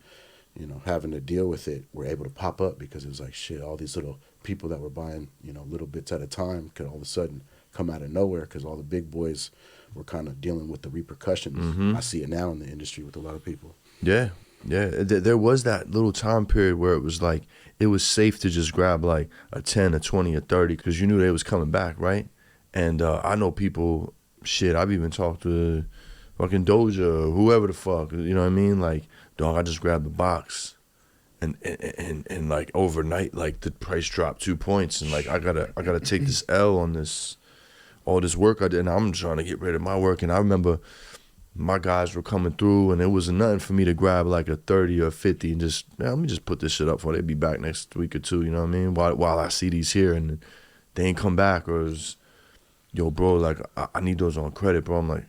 having to deal with it were able to pop up, because it was like, shit, all these little people that were buying, little bits at a time could all of a sudden come out of nowhere, because all the big boys were kind of dealing with the repercussions. I see it now in the industry with a lot of people. Yeah. Yeah, there was that little time period where it was like, it was safe to just grab like a 10, a 20, a 30, because you knew they was coming back, right? And I know people, shit, I've even talked to fucking Doja or whoever the fuck, you know what I mean? Like, dog, I just grabbed the box. And like overnight, like the price dropped 2 points, and like I gotta take this L on all this work I did, and I'm trying to get rid of my work. And I remember my guys were coming through, and it wasn't nothing for me to grab like a 30 or 50 and just, let me just put this shit up for they'll be back next week or two, you know what I mean? While I see these here and they ain't come back, or it's, yo, bro, like, I need those on credit, bro. I'm like,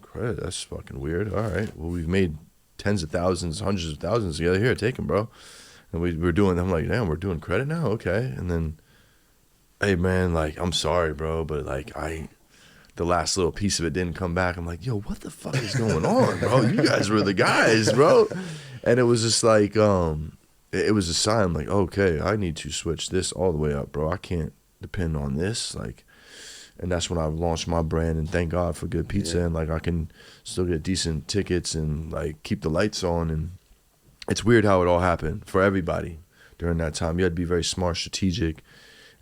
credit? That's fucking weird. All right, well, we've made tens of thousands, hundreds of thousands together. Here, take them, bro. And we're doing, I'm like, damn, we're doing credit now? Okay. And then, hey, man, like, I'm sorry, bro, but like, the last little piece of it didn't come back. I'm like, yo, what the fuck is going on, bro? You guys were the guys, bro. And it was just like, it was a sign, like, okay, I need to switch this all the way up, bro. I can't depend on this. Like, and that's when I launched my brand, and thank God for good pizza. And like, I can still get decent tickets and like keep the lights on. And it's weird how it all happened for everybody during that time. You had to be very smart, strategic,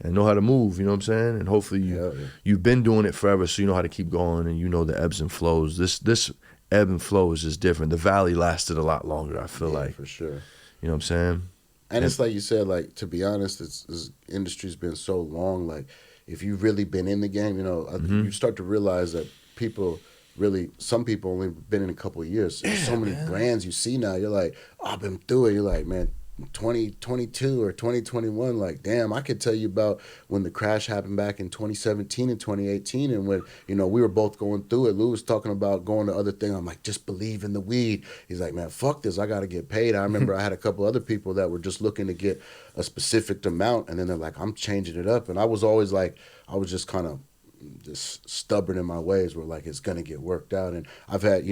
and know how to move, you know what I'm saying? And hopefully you've been doing it forever, so you know how to keep going, and you know the ebbs and flows. This ebb and flow is just different. The valley lasted a lot longer, I feel like. For sure. You know what I'm saying? And it's like you said, like, to be honest, this industry's been so long. Like, if you've really been in the game, you start to realize that some people only been in a couple of years. There's so many brands you see now. You're like, oh, I've been through it. You're like, man, 2022 or 2021, like, damn, I could tell you about when the crash happened back in 2017 and 2018, and when we were both going through it. Lou was talking about going to other thing. I'm like, just believe in the weed. He's like, man, fuck this, I gotta get paid. I remember I had a couple other people that were just looking to get a specific amount, and then they're like, I'm changing it up. And I was always like, I was just kind of just stubborn in my ways, where like, it's gonna get worked out. And I've had,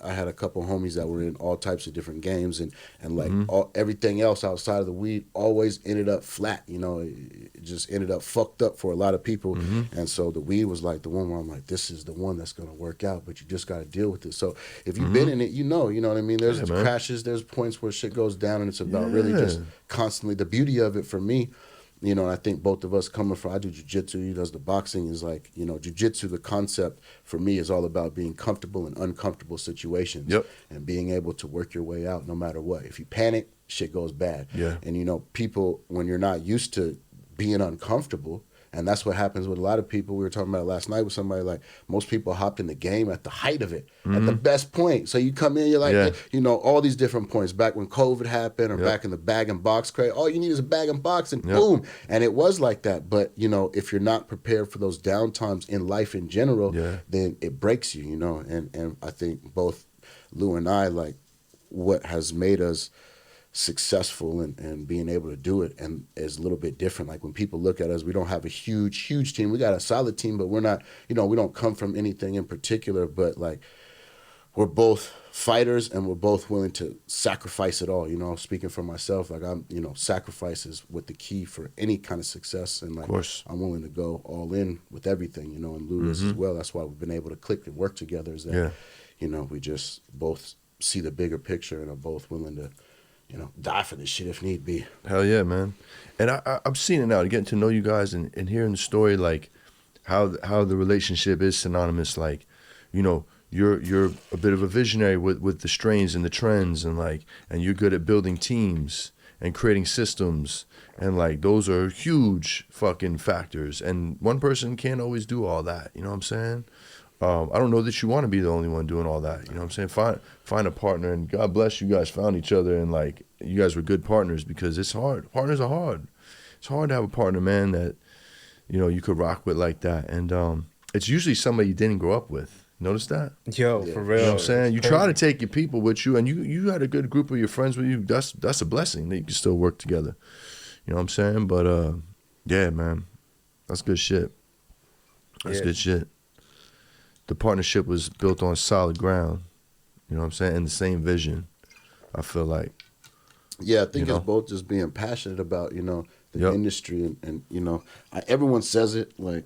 I had a couple homies that were in all types of different games, and like everything else outside of the weed always ended up flat. It just ended up fucked up for a lot of people. And so the weed was like the one where I'm like, this is the one that's gonna work out, but you just gotta deal with it. So if you've been in it, you know what I mean? There's crashes, there's points where shit goes down, and it's about really just constantly, the beauty of it for me, and I think both of us coming from, I do jiu-jitsu, he does the boxing, is like, jiu-jitsu, the concept for me is all about being comfortable in uncomfortable situations. And being able to work your way out no matter what. If you panic, shit goes bad. And people, when you're not used to being uncomfortable, And that's what happens with a lot of people. We were talking about it last night with somebody, like most people hopped in the game at the height of it, at the best point. So you come in, you're like, Yeah. you know, all these different points. Back when COVID happened or Yep. back in the bag and box crate, all you need is a bag and box and Yep. boom. And it was like that. But, you know, if you're not prepared for those downtimes in life in general, Yeah. then it breaks you, you know. And I think both Lou and I, like, what has made us successful and being able to do it and is a little bit different. Like when people look at us, we don't have a huge team. We got a solid team, but we're not, you know, we don't come from anything in particular, but like we're both fighters and we're both willing to sacrifice it all. You know, speaking for myself, like I'm, you know, sacrifice is what the key for any kind of success. And like, Of course. I'm willing to go all in with everything, you know, and Lou is as well. That's why we've been able to click and work together is that, Yeah. you know, we just both see the bigger picture and are both willing to, you know, die for this shit if need be. Hell yeah, man. And I'm seeing it now, getting to know you guys and hearing the story, like how the relationship is synonymous. Like, you know, you're a bit of a visionary with the strains and the trends and like, and you're good at building teams and creating systems. And like, those are huge fucking factors. And one person can't always do all that. You know what I'm saying? I don't know that you want to be the only one doing all that. You know what I'm saying? Find a partner, and God bless you guys found each other, and like you guys were good partners because it's hard. Partners are hard. It's hard to have a partner, man, that you know you could rock with like that. And it's usually somebody you didn't grow up with. Notice that? Yo, Yeah. for You real. know what I'm saying? It's You crazy. try to take your people with you, and you had a good group of your friends with you. That's a blessing that you can still work together. You know what I'm saying? But yeah, man, that's good shit. That's Yeah. good shit. The partnership was built on solid ground. You know what I'm saying? And the same vision. I feel like. Yeah, I think You know? it's both just being passionate about, you know, the Yep. industry and you know, everyone says it like,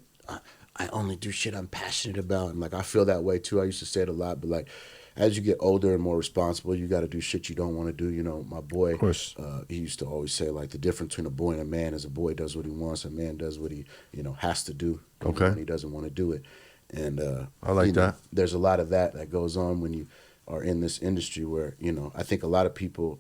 I only do shit I'm passionate about. And like, I feel that way too. I used to say it a lot, but like, as you get older and more responsible, you got to do shit you don't want to do. You know, my boy, Of course. he used to always say like the difference between a boy and a man is a boy does what he wants, a man does what he, you know, has to do. Even Okay. when he doesn't want to do it. And I like you know, that. there's a lot of that goes on when you are in this industry where, you know, I think a lot of people,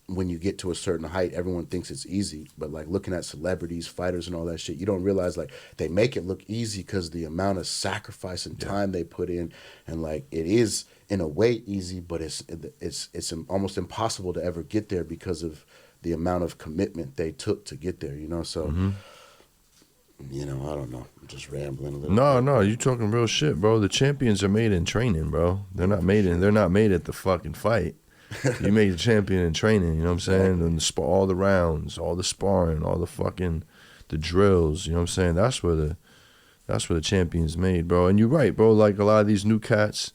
when you get to a certain height, everyone thinks it's easy. But like looking at celebrities, fighters, and all that shit, you don't realize like they make it look easy because the amount of sacrifice and time they put in, and like it is in a way easy, but it's almost impossible to ever get there because of the amount of commitment they took to get there. You know, so you know, I don't know, I'm just rambling a little. No, you talking real shit, bro. The champions are made in training, bro. They're not made at the fucking fight. You make the champion in training, you know what I'm saying? And all the rounds, all the sparring, all the fucking the drills, you know what I'm saying? That's where the champion's made, bro. And you're right, bro. Like a lot of these new cats,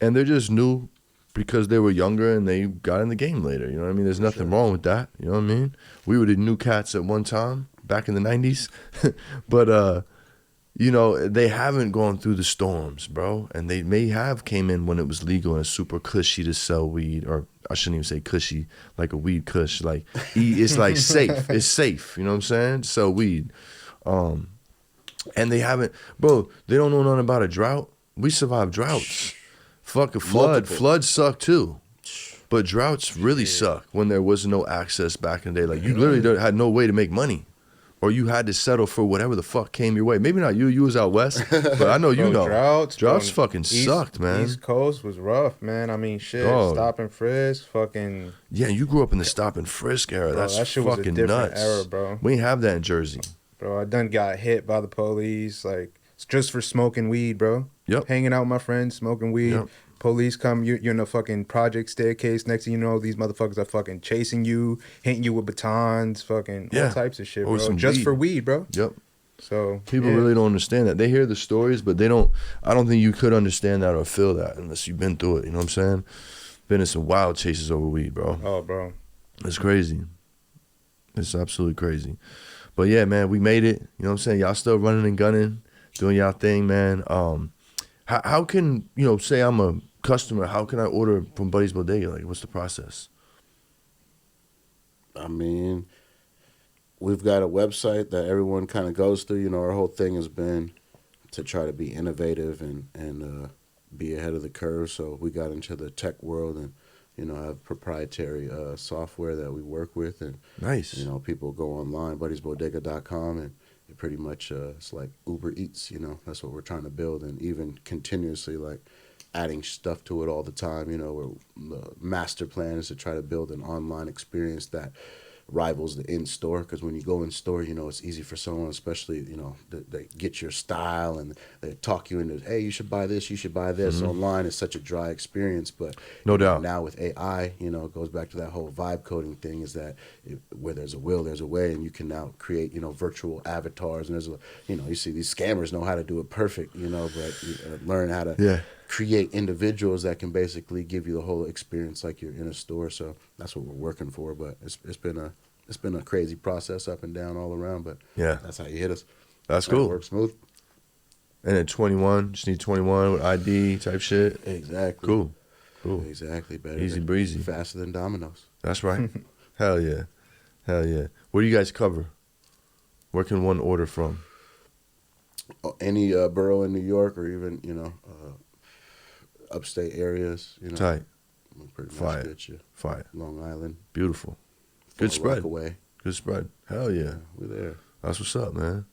and they're just new because they were younger and they got in the game later. You know what I mean? There's nothing wrong with that. You know what I mean? We were the new cats at one time back in the 90s, but you know, they haven't gone through the storms, bro. And they may have came in when it was legal and it's super cushy to sell weed, or I shouldn't even say cushy, like a weed kush. Like it's like safe. It's safe. You know what I'm saying? Sell weed. And they haven't, bro. They don't know nothing about a drought. We survived droughts. Fucking flood. Multiple. Floods suck too. But droughts really suck when there was no access back in the day. Like you literally had no way to make money. Or you had to settle for whatever the fuck came your way. Maybe not you. You was out west. But I know you Bro, know. Droughts fucking sucked, man. East Coast was rough, man. I mean, shit. Dog. Stop and frisk, fucking. Yeah, you grew up in the stop and frisk era. Bro, That's that shit was a fucking different nuts. era, bro. We ain't have that in Jersey. Bro, I done got hit by the police, like, it's just for smoking weed, bro. Yep. Hanging out with my friends, smoking weed. Yep. Police come, you're in a fucking project staircase. Next thing you know, these motherfuckers are fucking chasing you, hitting you with batons, fucking Yeah. all types of shit, Or bro. some Just weed. for weed, bro. Yep. So People yeah. really don't understand that. They hear the stories, but they don't. I don't think you could understand that or feel that unless you've been through it. You know what I'm saying? Been in some wild chases over weed, bro. Oh, bro. It's crazy. It's absolutely crazy. But yeah, man, we made it. You know what I'm saying? Y'all still running and gunning, doing y'all thing, man. How can, you know, say I'm a customer, how can I order from Buddy's Bodega? Like, what's the process? I mean, we've got a website that everyone kind of goes through. You know, our whole thing has been to try to be innovative and be ahead of the curve. So we got into the tech world and, you know, have proprietary software that we work with. And, Nice. you know, people go online, buddiesbodega.com, and, pretty much it's like Uber Eats, that's what we're trying to build, and even continuously like adding stuff to it all the time. The master plan is to try to build an online experience that rivals the in-store, because when you go in store, it's easy for someone, especially they get your style and they talk you into, hey, you should buy this, you should buy this. Online is such a dry experience, but no doubt now with AI, it goes back to that whole vibe coding thing, is that where there's a will, there's a way, and you can now create virtual avatars, and you see these scammers know how to do it perfect, but learn how to create individuals that can basically give you the whole experience like you're in a store. So that's what we're working for. But it's been a crazy process up and down all around. But that's how you hit us. That's cool. Works smooth. And at 21, just need 21 with ID type shit. Exactly. Cool. Exactly. Better. Easy breezy. Faster than Domino's. That's right. Hell yeah. What do you guys cover? Where can one order from? Any borough in New York, or even upstate areas. Tight. We'll pretty Fire. much get you. Fire. Long Island. Beautiful. Good spread. Away. Good spread. Hell yeah. We're there. That's what's up, man.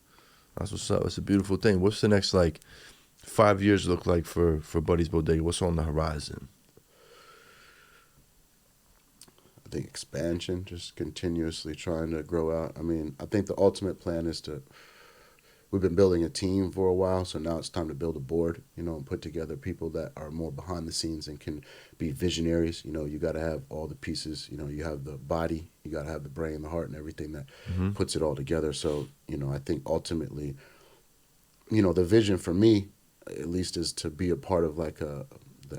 That's what's up. It's a beautiful thing. What's the next 5 years look like for Buddy's Bodega? What's on the horizon? I think expansion, just continuously trying to grow out. I mean, I think the ultimate plan is we've been building a team for a while, so now it's time to build a board, and put together people that are more behind the scenes and can be visionaries. You got to have all the pieces. You have the body, you got to have the brain, the heart, and everything that puts it all together. So, I think ultimately, the vision for me, at least, is to be a part of the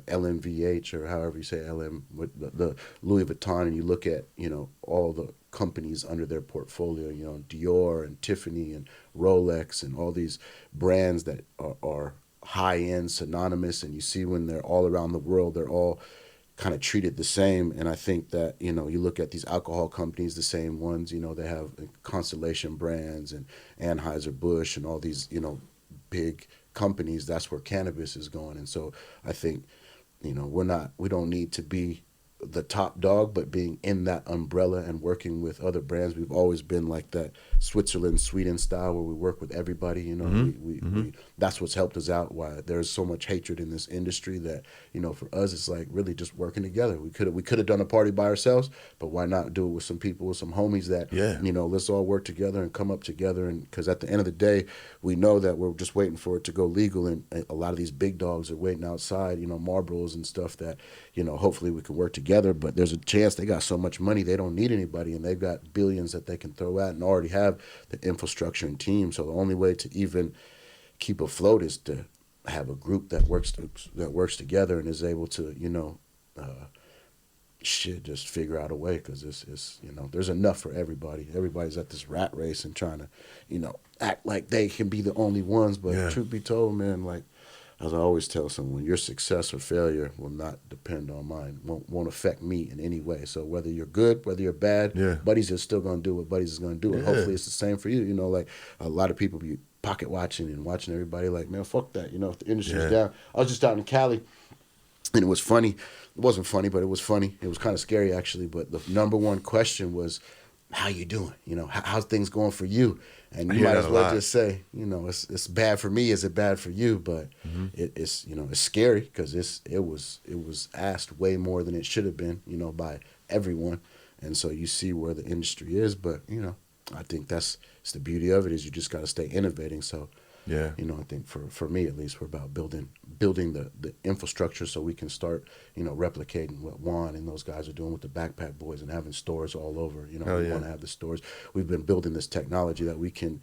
LMVH, or however you say LM, with the Louis Vuitton, and you look at, all the companies under their portfolio, Dior and Tiffany and Rolex and all these brands that are high-end, synonymous, and you see when they're all around the world, they're all kind of treated the same. And I think that, you look at these alcohol companies, the same ones, they have Constellation Brands and Anheuser-Busch and all these, big companies. That's where cannabis is going. And so I think, we don't need to be the top dog, but being in that umbrella and working with other brands. We've always been like that Switzerland, Sweden style, where we work with everybody. We that's what's helped us out. Why there's so much hatred in this industry that, for us, it's like really just working together. We could have done a party by ourselves, but why not do it with some people, with some homies that, let's all work together and come up together. And because at the end of the day, we know that we're just waiting for it to go legal, and a lot of these big dogs are waiting outside, Marlboros and stuff that, hopefully we can work together. But there's a chance they got so much money they don't need anybody, and they've got billions that they can throw at and already have the infrastructure and team. So the only way to even keep afloat is to have a group that works together and is able to just figure out a way, because it's there's enough for everybody. Everybody's at this rat race and trying to act like they can be the only ones. But truth be told, man, as I always tell someone, your success or failure will not depend on mine, won't affect me in any way. So whether you're good, whether you're bad, Buddy's is still going to do what Buddy's is going to do. And hopefully it's the same for you. A lot of people be pocket watching and watching everybody like, man, fuck that. If the industry's down. I was just out in Cali, and it was funny. It wasn't funny, but it was funny. It was kind of scary, actually. But the number one question was, how you doing? How's things going for you? And you might as well just say, it's bad for me. Is it bad for you? But it's it's scary, because it was asked way more than it should have been, by everyone. And so you see where the industry is. But I think it's the beauty of it, is you just got to stay innovating. So I think for me at least, we're about building the infrastructure so we can start replicating what Juan and those guys are doing with the Backpack Boys and having stores all over. We want to have the stores. We've been building this technology that we can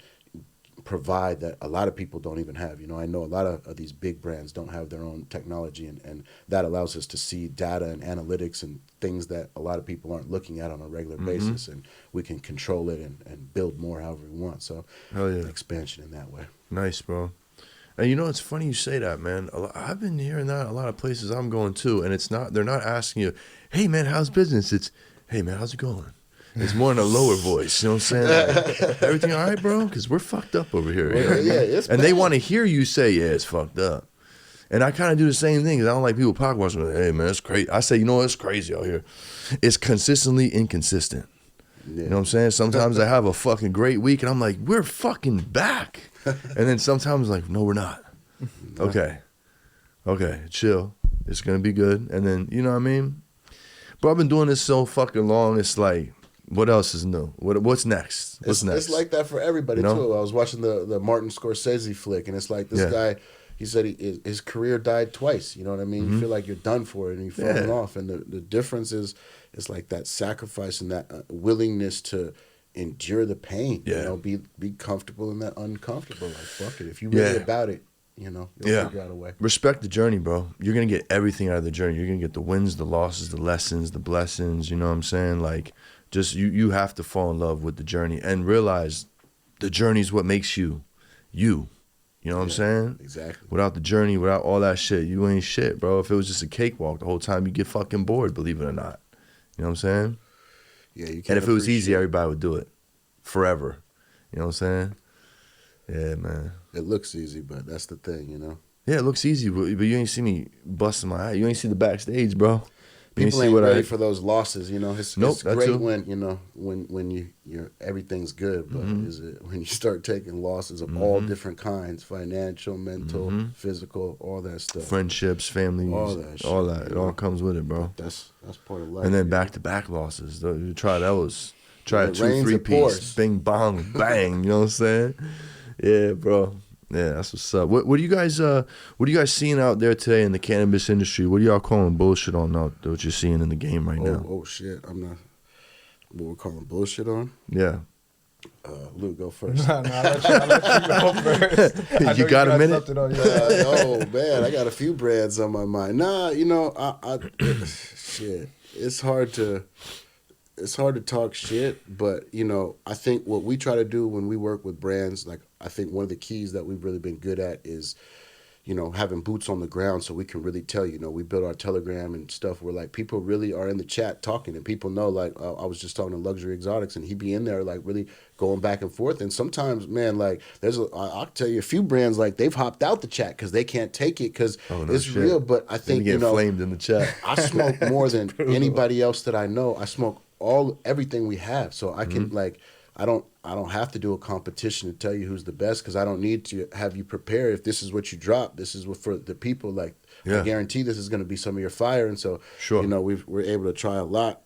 provide that a lot of people don't even have. I know a lot of these big brands don't have their own technology, and that allows us to see data and analytics and things that a lot of people aren't looking at on a regular basis, and we can control it and build more however we want. So expansion in that way. Nice, bro. And it's funny you say that, man. I've been hearing that a lot of places I'm going to, and they're not asking you, hey man, how's business? It's, hey man, how's it going? It's more in a lower voice, you know what I'm saying? Like, everything all right, bro? Because we're fucked up over here. It's and bad. they want to hear you say, yeah, it's fucked up. And I kind of do the same thing, because I don't like people pocket watching. Hey, man, it's crazy. I say, it's crazy out here. It's consistently inconsistent. You know what I'm saying? Sometimes I have a fucking great week and I'm like, we're fucking back. And then sometimes like, no, we're not. Okay, chill. It's gonna be good. And then, you know what I mean? But I've been doing this so fucking long, it's like, what else is new? What's next? What's next? It's like that for everybody, you know? too. I was watching the Martin Scorsese flick, and it's like this guy, he said his career died twice. You know what I mean? You feel like you're done for it, and you're falling off. And the difference is like that sacrifice and that willingness to endure the pain. You know, be comfortable in that uncomfortable. Like, fuck it. If you're really about it, you know, you'll figure out a way. Respect the journey, bro. You're going to get everything out of the journey. You're going to get the wins, the losses, the lessons, the blessings. You know what I'm saying? Like, just you have to fall in love with the journey and realize the journey is what makes you. You know what I'm saying? Exactly. Without the journey, without all that shit, you ain't shit, bro. If it was just a cakewalk the whole time, you get fucking bored, believe it or not. You know what I'm saying? Yeah, you can't. And if it was easy, everybody would do it forever. You know what I'm saying? Yeah, man. It looks easy, but that's the thing, you know? Yeah, it looks easy, but you ain't see me busting my eye. You ain't see the backstage, bro. People ain't ready for those losses, you know. It's great too. when you know when you're everything's good, but is it when you start taking losses of all different kinds, financial, mental, physical, all that stuff, friendships, families, all that, shit, it all comes with it, bro. That's part of life. And then back to back losses. You try those, a 2-3 piece, pours. bing bong bang. You know what I'm saying? Yeah, bro. Yeah, that's what's up. What are you guys seeing out there today in the cannabis industry? What are y'all calling bullshit on out there, what you're seeing in the game right now? Oh shit. I'm not what we're calling bullshit on? Yeah. Luke, go first. I'll let you go first. You got a minute? Oh man, I got a few brands on my mind. Nah, you know, I shit. It's hard to talk shit, but you know, I think what we try to do when we work with brands, like I think one of the keys that we've really been good at is, you know, having boots on the ground so we can really tell, you know, we build our Telegram and stuff where like people really are in the chat talking and people know, like I was just talking to Luxury Exotics and he be in there like really going back and forth. And sometimes, man, like I'll tell you a few brands like they've hopped out the chat because they can't take it because it's real. But I think, you get flamed in the chat. I smoke more than anybody else that I know. I smoke everything we have, so I can like I don't have to do a competition to tell you who's the best because I don't need to have you prepare. If this is what you drop, this is what for the people. Like I guarantee this is going to be some of your fire, and so you know we're able to try a lot.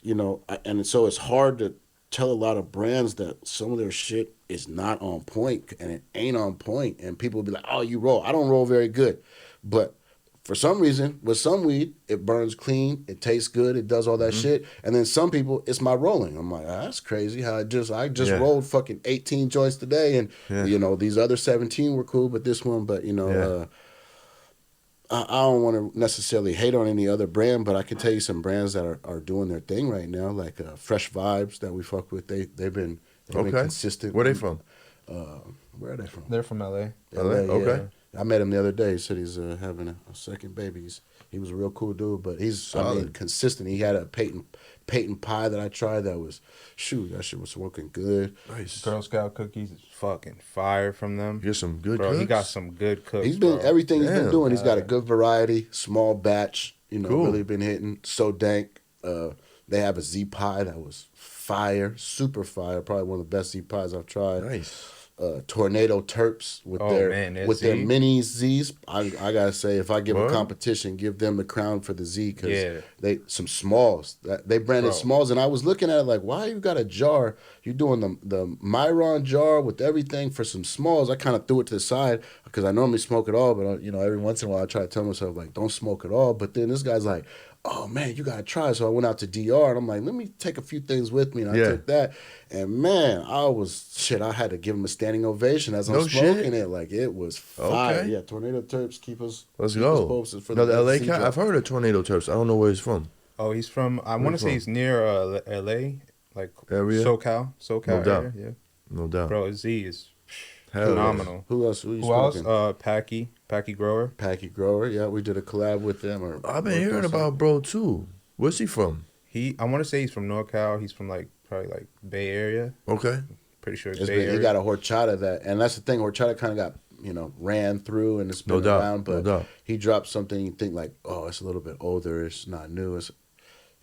You know, and so it's hard to tell a lot of brands that some of their shit is not on point and it ain't on point, and people will be like, "Oh, you roll." I don't roll very good, but for some reason, with some weed, it burns clean, it tastes good, it does all that shit. And then some people, it's my rolling. I'm like, that's crazy how I just rolled fucking 18 joints today, and you know these other 17 were cool, but this one, but you know, I don't want to necessarily hate on any other brand, but I can tell you some brands that are doing their thing right now, like Fresh Vibes that we fuck with. They've been consistent. Where they from? Where are they from? They're from LA. LA, okay. Yeah. I met him the other day. He said he's having a second baby. He was a real cool dude, but he's consistent. He had a Peyton pie that I tried that was, that shit was working good. Nice. Girl Scout cookies is fucking fire from them. Here's some good Bro, cooks? he got some good cooks. He's been everything he's been doing. He's got a good variety, small batch. You know, really been hitting. So dank. They have a Z pie that was fire, super fire. Probably one of the best Z pies I've tried. Nice. Tornado Terps with their mini Z's. I gotta say, if I give a competition, give them the crown for the Z because they some smalls. They branded smalls, and I was looking at it like, why you got a jar? You're doing the Myron jar with everything for some smalls. I kind of threw it to the side because I normally smoke it all, but you know, every once in a while I try to tell myself like, don't smoke it all. But then this guy's like, oh man, you gotta try. So I went out to DR and I'm like, let me take a few things with me. And I took that. And man, I had to give him a standing ovation as I'm smoking it. Like it was fire. Okay. Yeah, Tornado Terps keep us. Let's go. No, the LA cat. I've heard of Tornado Terps. I don't know where he's from. Oh, he's from. I want to say he's near LA, like area. SoCal No doubt. area. Yeah, no doubt. Bro, Z is phenomenal. Who else? Who else? Packy Grower. Packy Grower. Yeah, we did a collab with them. I've been hearing about bro too. Where's he from? I want to say he's from NorCal. He's from probably Bay Area. Okay. Pretty sure it's Bay Area. He got a horchata and that's the thing. Horchata kind of got ran through and it's been around, but he dropped something you think like, oh, it's a little bit older. It's not new.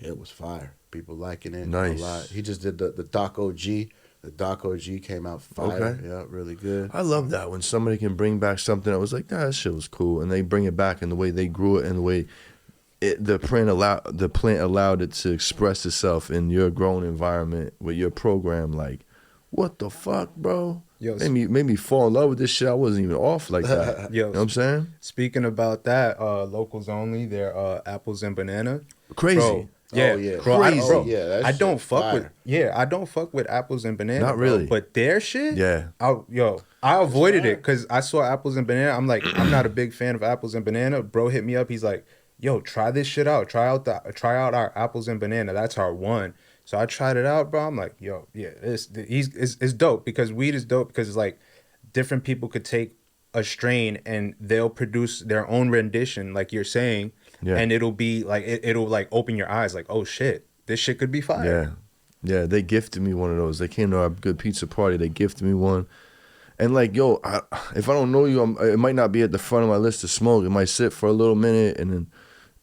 It was fire. People liking it Nice. a lot. He just did the Doc OG. The Doc OG came out fire. Okay. Yeah, really good. I love that when somebody can bring back something that was like, nah, that shit was cool, and they bring it back in the way they grew it and the way the plant allowed it to express itself in your grown environment with your program. Like, what the fuck, bro? Yo, Made me fall in love with this shit. I wasn't even off like that. Yo, You know what I'm saying? Speaking about that, locals only, they're apples and banana. Crazy. Bro, yeah, Oh, yeah. bro, Crazy. Yeah, that I don't shit fuck with fire. I don't fuck with apples and banana. Not bro. really. But their shit, Yeah. I avoided it because I saw apples and banana. I'm like, I'm not a big fan of apples and banana. Bro hit me up. He's like, yo, try this shit out. Try out our apples and banana. That's our one. So I tried it out, bro. I'm like, yo, yeah, it's dope because weed is dope because it's like different people could take a strain and they'll produce their own rendition, like you're saying, and it'll be like it'll like open your eyes, like, oh shit, this shit could be fire. Yeah. They gifted me one of those. They came to our good pizza party. They gifted me one. And like, yo, if I don't know you, it might not be at the front of my list to smoke. It might sit for a little minute, and then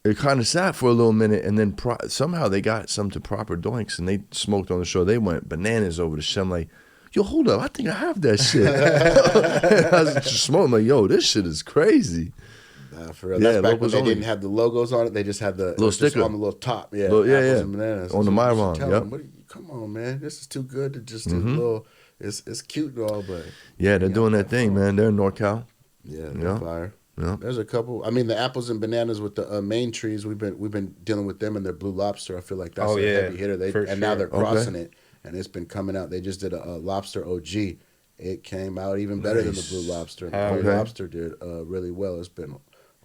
it kind of sat for a little minute, and then somehow they got some to proper doinks, and they smoked on the show. They went bananas over the shit. I'm like, yo, hold up, I think I have that shit. I was just smoking, like, yo, this shit is crazy. For real. That's back when locals they only. didn't have the logos on it. They just had the Little just sticker on the little top. Yeah, Little- yeah, apples yeah. and bananas. On the So you should Myron, tell yep. them, come on, man, this is too good to just do a little. It's cute and all, but Yeah, they're doing that thing, man. They're in NorCal. yeah, Yeah. they're fire. Yeah. There's a couple. I mean, the apples and bananas with the main trees. We've been dealing with them and their Blue Lobster. I feel like that's a heavy hitter. for Now sure. they're crossing Okay. it, and it's been coming out. They just did a Lobster OG. It came out even better than the Blue Lobster. And the Blue Okay. Lobster did really well. It's been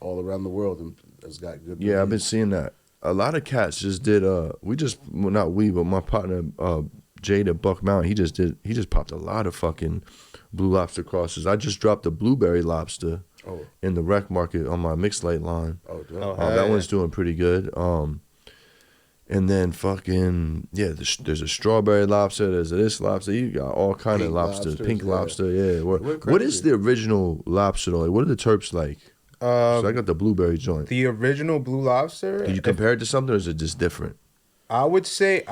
all around the world and it's got good. Yeah, I've been reviews. seeing that. A lot of cats just did. Not we, but my partner Jade at Buck Mountain. He just popped a lot of fucking Blue Lobster crosses. I just dropped a blueberry lobster in the rec market on my mixed light line. That one's doing pretty good. And then fucking there's a strawberry lobster. There's this lobster. You got all kind of Pink lobsters. lobsters, Pink yeah. lobster. Yeah. We're What is crazy. the original lobster though? Like, what are the terps like? So I got the blueberry joint. The original Blue Lobster. Did you compare it to something, or is it just different? I would say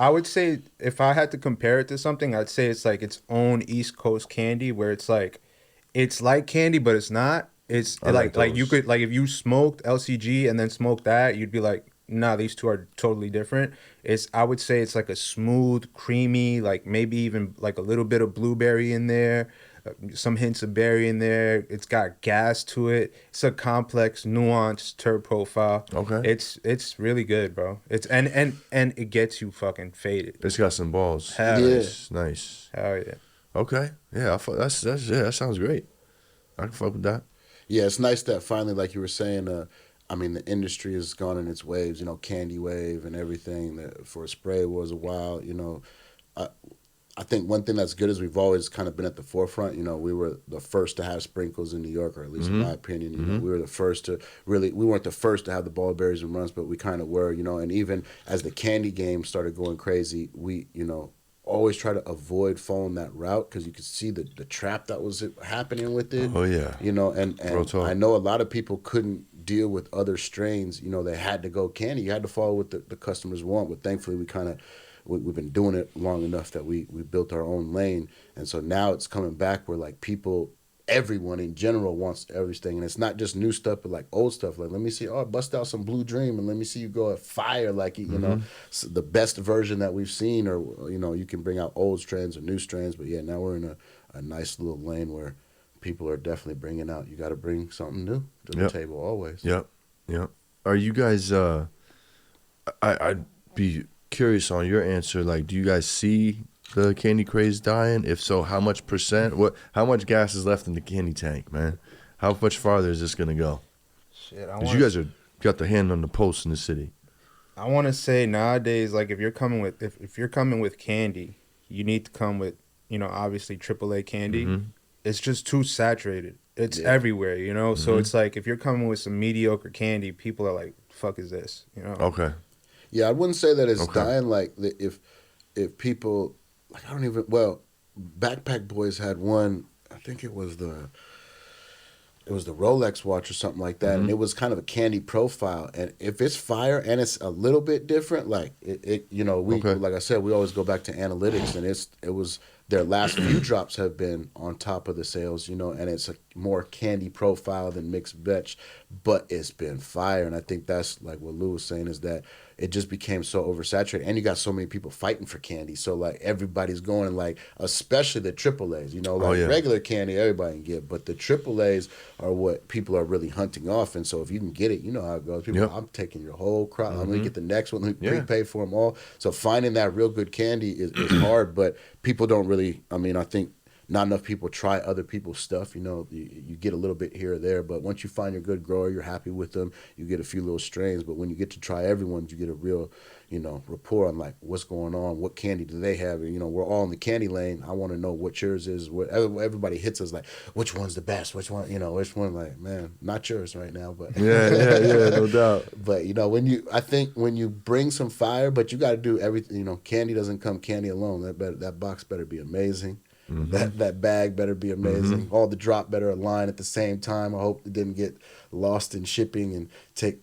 if I had to compare it to something, I'd say it's like its own East Coast candy where it's like candy, but it's not. It's I like like you those. could, like, if you smoked LCG and then smoked that, you'd be like, nah, these two are totally different. I would say it's like a smooth, creamy, like maybe even like a little bit of blueberry in there, some hints of berry in there. It's got gas to it. It's a complex, nuanced terp profile. Okay. It's really good, bro. It's and it gets you fucking faded. It's got some balls. Hell yeah. Nice. Hell yeah. Okay. Yeah, that sounds great. I can fuck with that. Yeah, it's nice that finally, like you were saying, I mean, the industry has gone in its waves, candy wave and everything. That for a spray was a while, I think one thing that's good is we've always kind of been at the forefront. We were the first to have sprinkles in New York, or at least in my opinion. We were the first to we weren't the first to have the ball berries and runs, but we kind of were, and even as the candy game started going crazy, we, always try to avoid following that route because you could see the trap that was happening with it. Oh, yeah. And Real talk. I know a lot of people couldn't deal with other strains. They had to go candy. You had to follow what the customers want. But thankfully, we've been doing it long enough that we built our own lane. And so now it's coming back where like everyone in general wants everything. And it's not just new stuff, but like old stuff. Like, let me see, bust out some Blue Dream and let me see you go at fire. Like, so the best version that we've seen, or, you can bring out old strands or new strands. But yeah, now we're in a nice little lane where people are definitely bringing out, you got to bring something new to the table always. Yep. Are you guys, I'd be curious on your answer. Like, do you guys see the candy craze dying? If so, how much percent? How much gas is left in the candy tank, man? How much farther is this gonna go? Shit, Because you guys got the hand on the pulse in the city. I want to say nowadays, like, if you're coming with candy, you need to come with, obviously AAA candy. It's just too saturated. It's everywhere, So it's like if you're coming with some mediocre candy, people are like, "Fuck is this?" Okay. Yeah, I wouldn't say that it's Okay. dying. Like if people, like, I don't even. Well, Backpack Boys had one. I think it was it was the Rolex watch or something like that, and it was kind of a candy profile. And if it's fire and it's a little bit different, like you know, Okay. like I said, we always go back to analytics, and it was their last few drops have been on top of the sales, you know, and it's a more candy profile than mixed veg, but it's been fire. And I think that's like what Lou was saying, is that it just became so oversaturated, and you got so many people fighting for candy, so like everybody's going, like, especially the triple A's, you know, like yeah. regular candy everybody can get, but the triple A's are what people are really hunting off. And so if you can get it, you know how it goes. People, Yep. I'm taking your whole crop. I'm gonna get the next one. Let me Yeah. prepay for them all. So finding that real good candy is hard, but people don't really. I mean, I think not enough people try other people's stuff. You know, you get a little bit here or there, but once you find your good grower, you're happy with them. You get a few little strains, but when you get to try everyone's, you get a real, you know, rapport on like what's going on, what candy do they have. And, you know, we're all in the candy lane. I want to know what yours is. What everybody hits us like, which one's the best? Which one, you know, which one? Like, man, not yours right now, but Yeah, no doubt. But you know, I think when you bring some fire, but you got to do everything. You know, candy doesn't come candy alone. That box better be amazing. That bag better be amazing. All the drop better align at the same time. I hope it didn't get lost in shipping and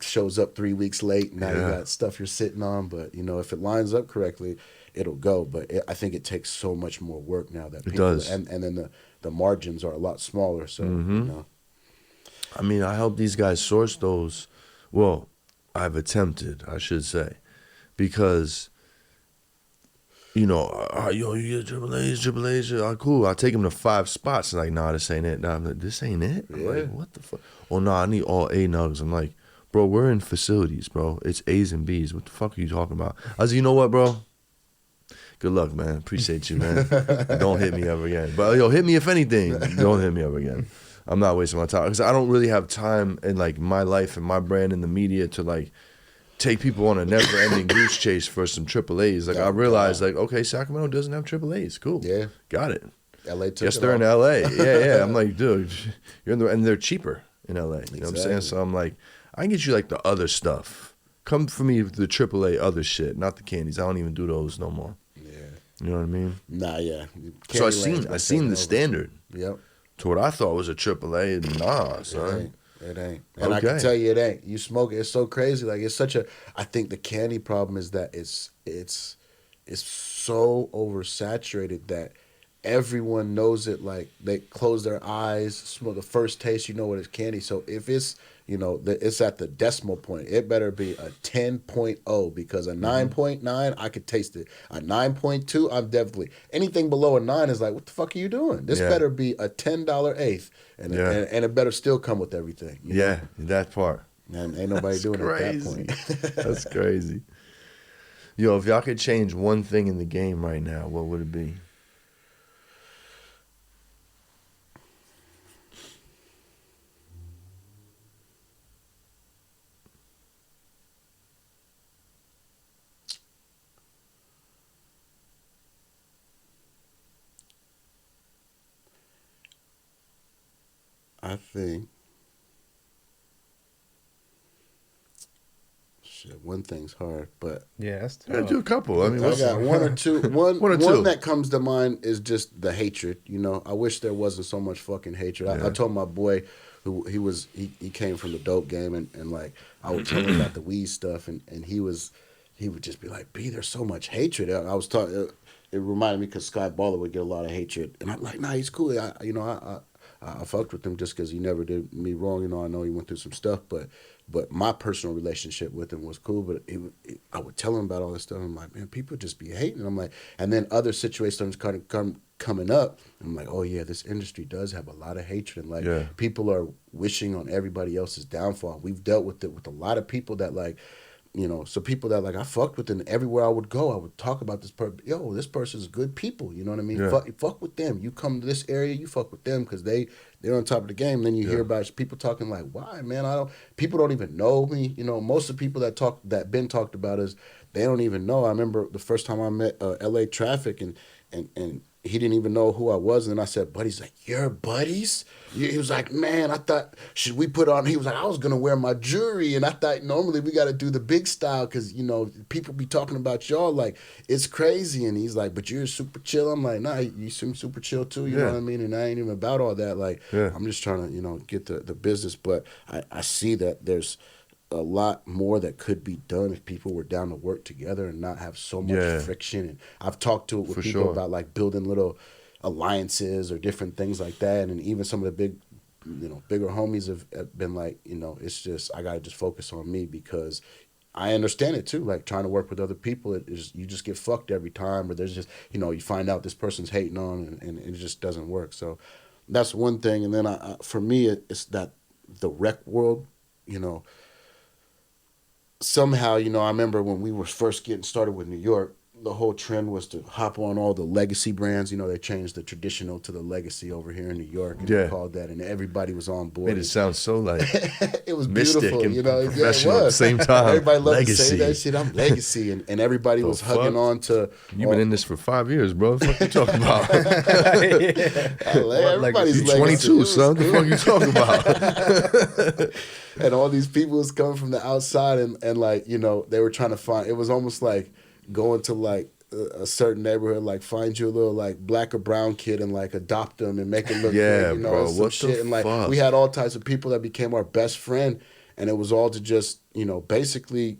shows up 3 weeks late. And now you got stuff you're sitting on. But you know, if it lines up correctly, it'll go. But I think it takes so much more work now that It does. and then the margins are a lot smaller. So you know. I mean, I help these guys source those. Well, I've attempted, I should say, because, you know, yo, you get triple A's, cool. I take them to 5 spots. And like, nah, this ain't it. Nah, I'm like, this ain't it. I'm like, what the fuck? Oh, nah, I need all A nugs. I'm like, bro, we're in facilities, bro. It's A's and B's. What the fuck are you talking about? I was like, you know what, bro? Good luck, man. Appreciate you, man. Don't hit me ever again. But yo, hit me if anything. Don't hit me ever again. I'm not wasting my time because I don't really have time in like my life and my brand in the media to like take people on a never-ending goose chase for some triple A's. Like I realized, like, okay, Sacramento doesn't have triple A's. Cool. Yeah. Got it. LA took Yes, it they're off. in LA. Yeah. I'm like, dude, you're in and they're cheaper in LA. You know what I'm saying? Exactly. So I'm like, I can get you like the other stuff. Come for me with the triple A other shit, not the candies. I don't even do those no more. Yeah. You know what I mean? Nah, yeah. So I Candyland's seen been the taken standard over. Yep. to what I thought was a triple A. Nah, son. It ain't. And I can Okay. tell you it ain't. You smoke it, it's so crazy. Like it's such a I think the candy problem is that it's so oversaturated that everyone knows it. Like they close their eyes, smoke the first taste, you know what it's candy. So if it's it's at the decimal point. It better be a 10.0 because a 9.9, I could taste it. A 9.2, I'm definitely anything below a 9 is like, what the fuck are you doing? This Yeah. better be a $10 eighth, and it better still come with everything. You know? Yeah, that part. And ain't nobody That's doing crazy. it at that point. That's crazy. Yo, if y'all could change one thing in the game right now, what would it be? I think. Shit, one thing's hard, but Yeah, that's Yeah, tough. do a couple. I mean, I what's got one or two. One One or two. that comes to mind is just the hatred. You know, I wish there wasn't so much fucking hatred. I told my boy, who he came from the dope game, and like I would tell him about the weed stuff, and he would just be like, "B, there's so much hatred." I was talking. It reminded me because Sky Baller would get a lot of hatred, and I'm like, "Nah, he's cool." I fucked with him just because he never did me wrong. You know, I know he went through some stuff, but my personal relationship with him was cool. But I would tell him about all this stuff. I'm like, man, people just be hating. I'm like, and then other situations coming up. I'm like, oh yeah, this industry does have a lot of hatred, and like people are wishing on everybody else's downfall. We've dealt with it with a lot of people that like. You know, so people that like I fucked with, and everywhere I would go, I would talk about this person. Yo, this person's good people. You know what I mean? Yeah. Fuck with them. You come to this area, you fuck with them because they're on top of the game. Then you hear about people talking like, why, man? People don't even know me. You know, most of the people that been talked about is they don't even know. I remember the first time I met L.A. Traffic, and he didn't even know who I was. And then I said, buddies, like, you're buddies? He was like, man, I thought, should we put on, he was like, I was going to wear my jewelry. And I thought, normally we got to do the big style because, you know, people be talking about y'all like, it's crazy. And he's like, but you're super chill. I'm like, nah, you seem super chill too. You know what I mean? And I ain't even about all that. Like, I'm just trying to, you know, get the business. But I see that there's a lot more that could be done if people were down to work together and not have so much friction. And I've talked to it with people about like building little alliances or different things like that. And even some of the big, you know, bigger homies have been like, you know, it's just, I got to just focus on me because I understand it too. Like trying to work with other people, you just get fucked every time, or there's just, you know, you find out this person's hating on and it just doesn't work. So that's one thing. And then for me, it's that the rec world, you know, somehow, you know, I remember when we were first getting started with New York, the whole trend was to hop on all the legacy brands. You know, they changed the traditional to the legacy over here in New York, and they called that, and everybody was on board. Made it sound so like it was mystic beautiful, and you know, professional at the same time. Everybody loved legacy. to say that shit. I'm legacy, and everybody was hugging on to. You've been in this for 5 years, bro. What the fuck you talking about? Everybody's legacy. 22, son. What the fuck you talking about? And all these people was coming from the outside, and like, you know, they were trying to find. It was almost like going to like a certain neighborhood, like find you a little like black or brown kid and like adopt them and make it look good, you know, bro, some shit. And like we had all types of people that became our best friend, and it was all to just, you know, basically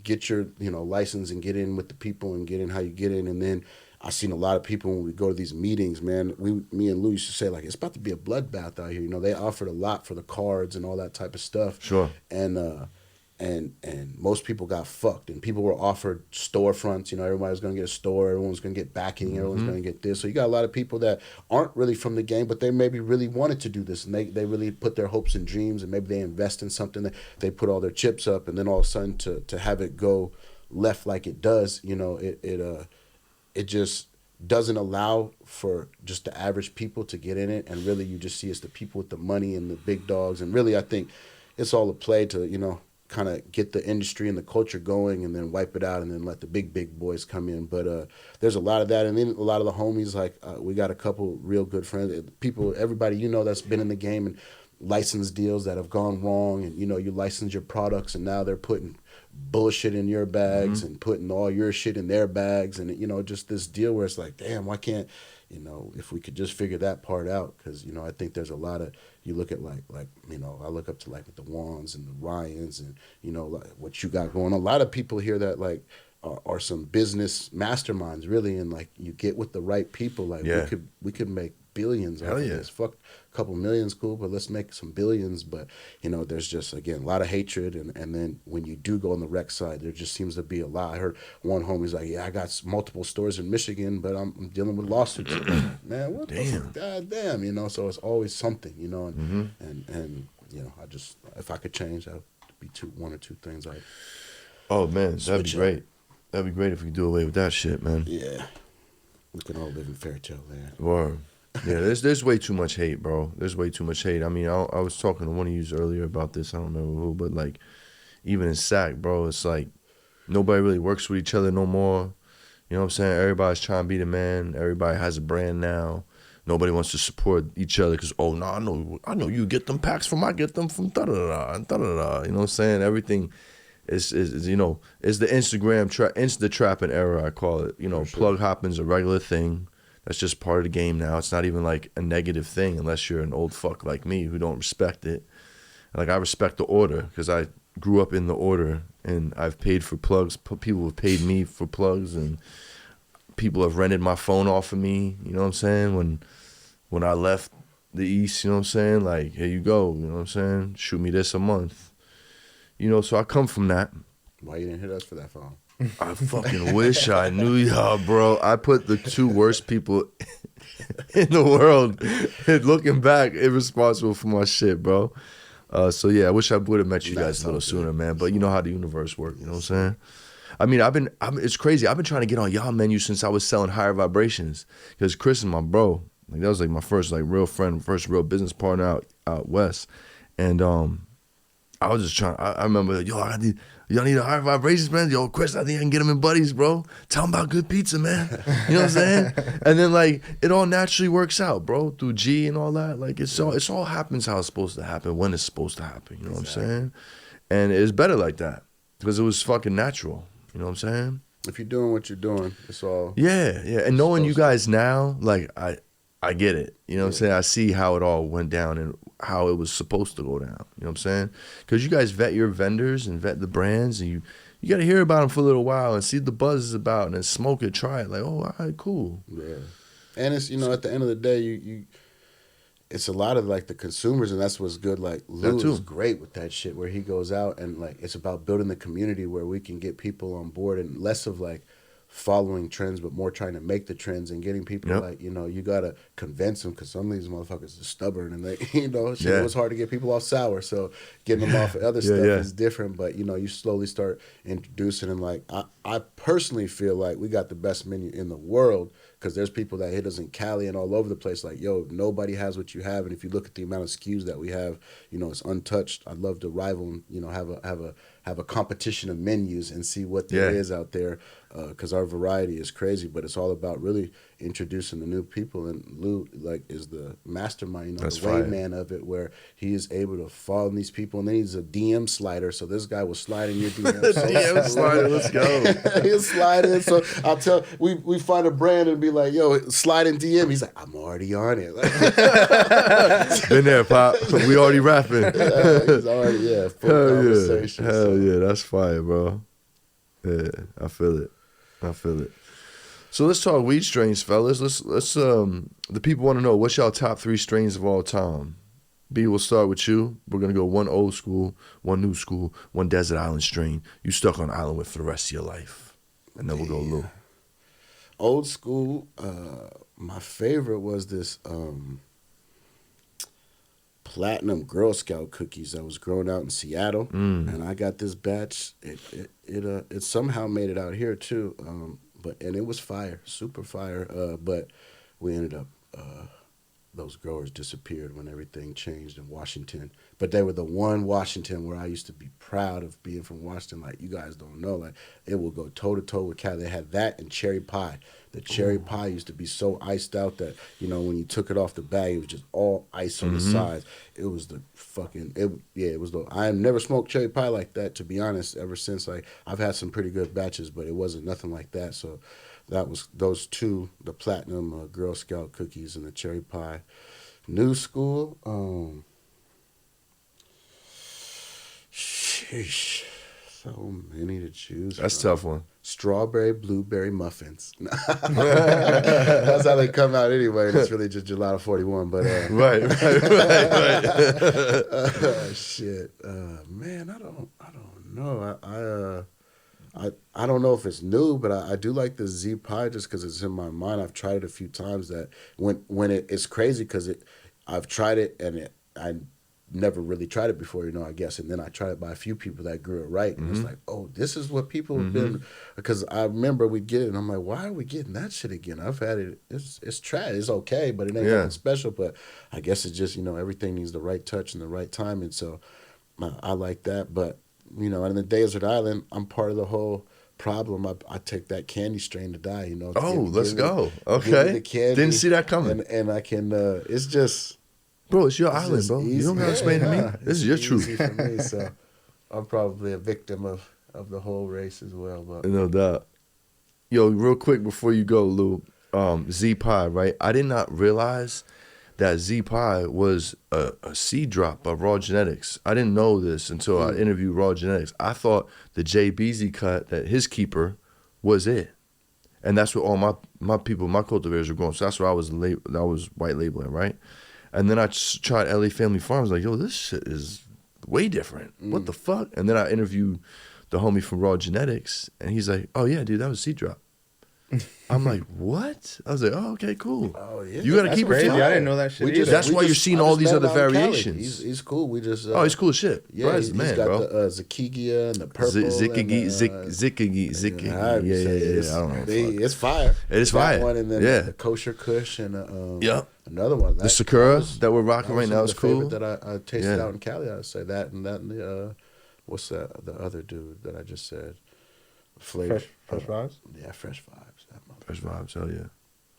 get your, you know, license and get in with the people and get in how you get in. And then I seen a lot of people when we go to these meetings, man, me and Lou used to say like, it's about to be a bloodbath out here. You know, they offered a lot for the cards and all that type of stuff. Sure. And most people got fucked, and people were offered storefronts. You know, everybody was going to get a store, everyone was going to get backing, everyone's going to get this. So you got a lot of people that aren't really from the game, but they maybe really wanted to do this, and they really put their hopes and dreams, and maybe they invest in something, that they put all their chips up, and then all of a sudden to have it go left like it does, you know, it just doesn't allow for just the average people to get in it. And really you just see it's the people with the money and the big dogs, and really I think it's all a play to, you know, kind of get the industry and the culture going and then wipe it out and then let the big boys come in. But there's a lot of that. And then a lot of the homies, like we got a couple real good friends, people, everybody, you know, that's been in the game, and license deals that have gone wrong. And, you know, you license your products and now they're putting bullshit in your bags and putting all your shit in their bags. And, you know, just this deal where it's like, damn, why can't, you know, if we could just figure that part out. Because, you know, I think there's a lot of, you look at like, you know, I look up to like the Wands and the Ryans and, you know, like what you got going on. A lot of people here that like are some business masterminds really. And like you get with the right people, like we could make billions off of this. Fuck, a couple millions, cool, but let's make some billions. But, you know, there's just, again, a lot of hatred. And then when you do go on the rec side, there just seems to be a lot. I heard one homie's like, yeah, I got multiple stores in Michigan, but I'm dealing with lawsuits. Man, what the God damn, you know, so it's always something, you know, and you know, I just, if I could change, that would be one or two things. Oh, man, that'd be great. That'd be great if we could do away with that shit, man. Yeah. We can all live in fairy tale land. Word. Yeah, there's way too much hate, bro. There's way too much hate. I mean, I was talking to one of you earlier about this. I don't know who, but like, even in SAC, bro, it's like nobody really works with each other no more. You know what I'm saying? Everybody's trying to be the man. Everybody has a brand now. Nobody wants to support each other because, oh, no, I know you get them packs from, I get them from da-da-da, da-da-da. You know what I'm saying? Everything is you know, it's the Instagram, Insta trapping era, I call it. You know, plug hopping's a regular thing. That's just part of the game now. It's not even like a negative thing unless you're an old fuck like me who don't respect it. Like, I respect the order because I grew up in the order, and I've paid for plugs. People have paid me for plugs, and people have rented my phone off of me. You know what I'm saying? When I left the East, you know what I'm saying? Like, here you go. You know what I'm saying? Shoot me this a month. You know, so I come from that. Why you didn't hit us for that phone? I fucking wish I knew y'all, bro. I put the two worst people in the world, and looking back, irresponsible for my shit, bro. So yeah, I wish I would have met you guys a little sooner, man. But you know how the universe works, you know what I'm saying? I mean, it's crazy. I've been trying to get on y'all menu since I was selling Higher Vibrations, because Chris is my bro. Like, that was like my first like real friend, first real business partner out west, and I was just trying. I remember, yo, y'all need a high vibrations, man. Yo, Chris, I think I can get them in buddies, bro. Tell them about good pizza, man. You know what I'm saying? And then like it all naturally works out, bro, through G and all that. Like it's all happens how it's supposed to happen when it's supposed to happen. You know what I'm saying? And it's better like that because it was fucking natural. You know what I'm saying? If you're doing what you're doing, it's all. Yeah. And knowing you guys now, like I get it. You know what I'm saying? I see how it all went down and how it was supposed to go down. You know what I'm saying? Because you guys vet your vendors and vet the brands, and you got to hear about them for a little while and see what the buzz is about, and then smoke it, try it. Like, oh, all right, cool. Yeah. And it's, at the end of the day, you it's a lot of like the consumers, and that's what's good. Like Lou is great with that shit where he goes out and like it's about building the community where we can get people on board and less of like following trends, but more trying to make the trends and getting people like, you got to convince them because some of these motherfuckers are stubborn and they, it was hard to get people off sour. So getting them off of other stuff is different, but you slowly start introducing them. Like I personally feel like we got the best menu in the world because there's people that hit us in Cali and all over the place like, yo, nobody has what you have. And if you look at the amount of SKUs that we have, it's untouched. I'd love to rival and, have a competition of menus and see what there is out there because our variety is crazy, but it's all about really introducing the new people. And Lou like is the mastermind, the way man of it, where he is able to follow these people, and then he's a DM slider. So this guy will slide in your DM. DM slider, let's go. He'll slide in. So I'll tell we find a brand and be like, yo, slide in DM. He's like, I'm already on it. Been there, Pop. We already rapping. He's already full conversation. Hell yeah, that's fire, bro. Yeah, I feel it. So let's talk weed strains, fellas. Let's the people want to know what's y'all top 3 strains of all time. B, we'll start with you. We're gonna go one old school, one new school, one desert island strain. You stuck on island with for the rest of your life. And then we'll go Lou. Old school, my favorite was this platinum Girl Scout cookies that was grown out in Seattle, and I got this batch. It somehow made it out here too, and it was fire, super fire. But we ended up those growers disappeared when everything changed in Washington. But they were the one Washington where I used to be proud of being from Washington. Like you guys don't know, like it will go toe to toe with Cali. They had that and cherry pie. The cherry pie used to be so iced out that, when you took it off the bag, it was just all ice on the sides. It was the fucking, it was the, I have never smoked cherry pie like that, to be honest, ever since. Like, I've had some pretty good batches, but it wasn't nothing like that. So that was those two, the platinum Girl Scout cookies and the cherry pie. New school, sheesh. So many to choose That's a from. tough one. Strawberry blueberry muffins. That's how they come out anyway. It's really just gelato 41, but right. shit, man, I don't know. I don't know if it's new, but I do like the Z pie just because it's in my mind. I've tried it a few times. That when it's crazy because I've tried it and I never really tried it before, I guess. And then I tried it by a few people that grew it right. And it's like, oh, this is what people have been. Because I remember we'd get it and I'm like, why are we getting that shit again? I've had it. It's trash. It's okay, but it ain't nothing special. But I guess it's just, everything needs the right touch and the right time. And so I like that. But, in the desert island, I'm part of the whole problem. I take that candy strain to die, Let's go. Okay. Didn't see that coming. And I can, it's just... Bro, it's your island, bro. You don't gotta explain to me. This is your truth. For me, so I'm probably a victim of the whole race as well. But no doubt. Yo, real quick before you go, Lou, Z Pie, right? I did not realize that Z Pie was a seed drop by Raw Genetics. I didn't know this until I interviewed Raw Genetics. I thought the JBZ cut, that his keeper, was it. And that's what all my people, my cultivators were growing. So that's what I was white labeling, right? And then I tried LA Family Farms, like, yo, this shit is way different. What the fuck? And then I interviewed the homie from Raw Genetics, and he's like, oh, yeah, dude, that was seed drop. I'm like, what? I was like, oh, okay, cool. Oh, yeah. You got to That's keep it crazy. fly. I didn't know that shit We either. That's why you're just- seeing I all just these met other him out in Cali. variations. He's cool. We just Oh, he's cool as shit. Yeah, Bro, he's the man, got bro. the Zakigia and the purple. Zickigi, and Zickigi. however you say it. Yeah. I don't know. It's fire. It is That fire. one, and then Yeah. the kosher kush and Yep. another one. The Sakura that we're rocking that was right some now of is the favorite cool. that I tasted Yeah. out in Cali. I'd say that and the what's that? The other dude that I just said. Flavor. Fresh vibes. Yeah, fresh vibes. That motherfucker. Fresh vibes, hell yeah.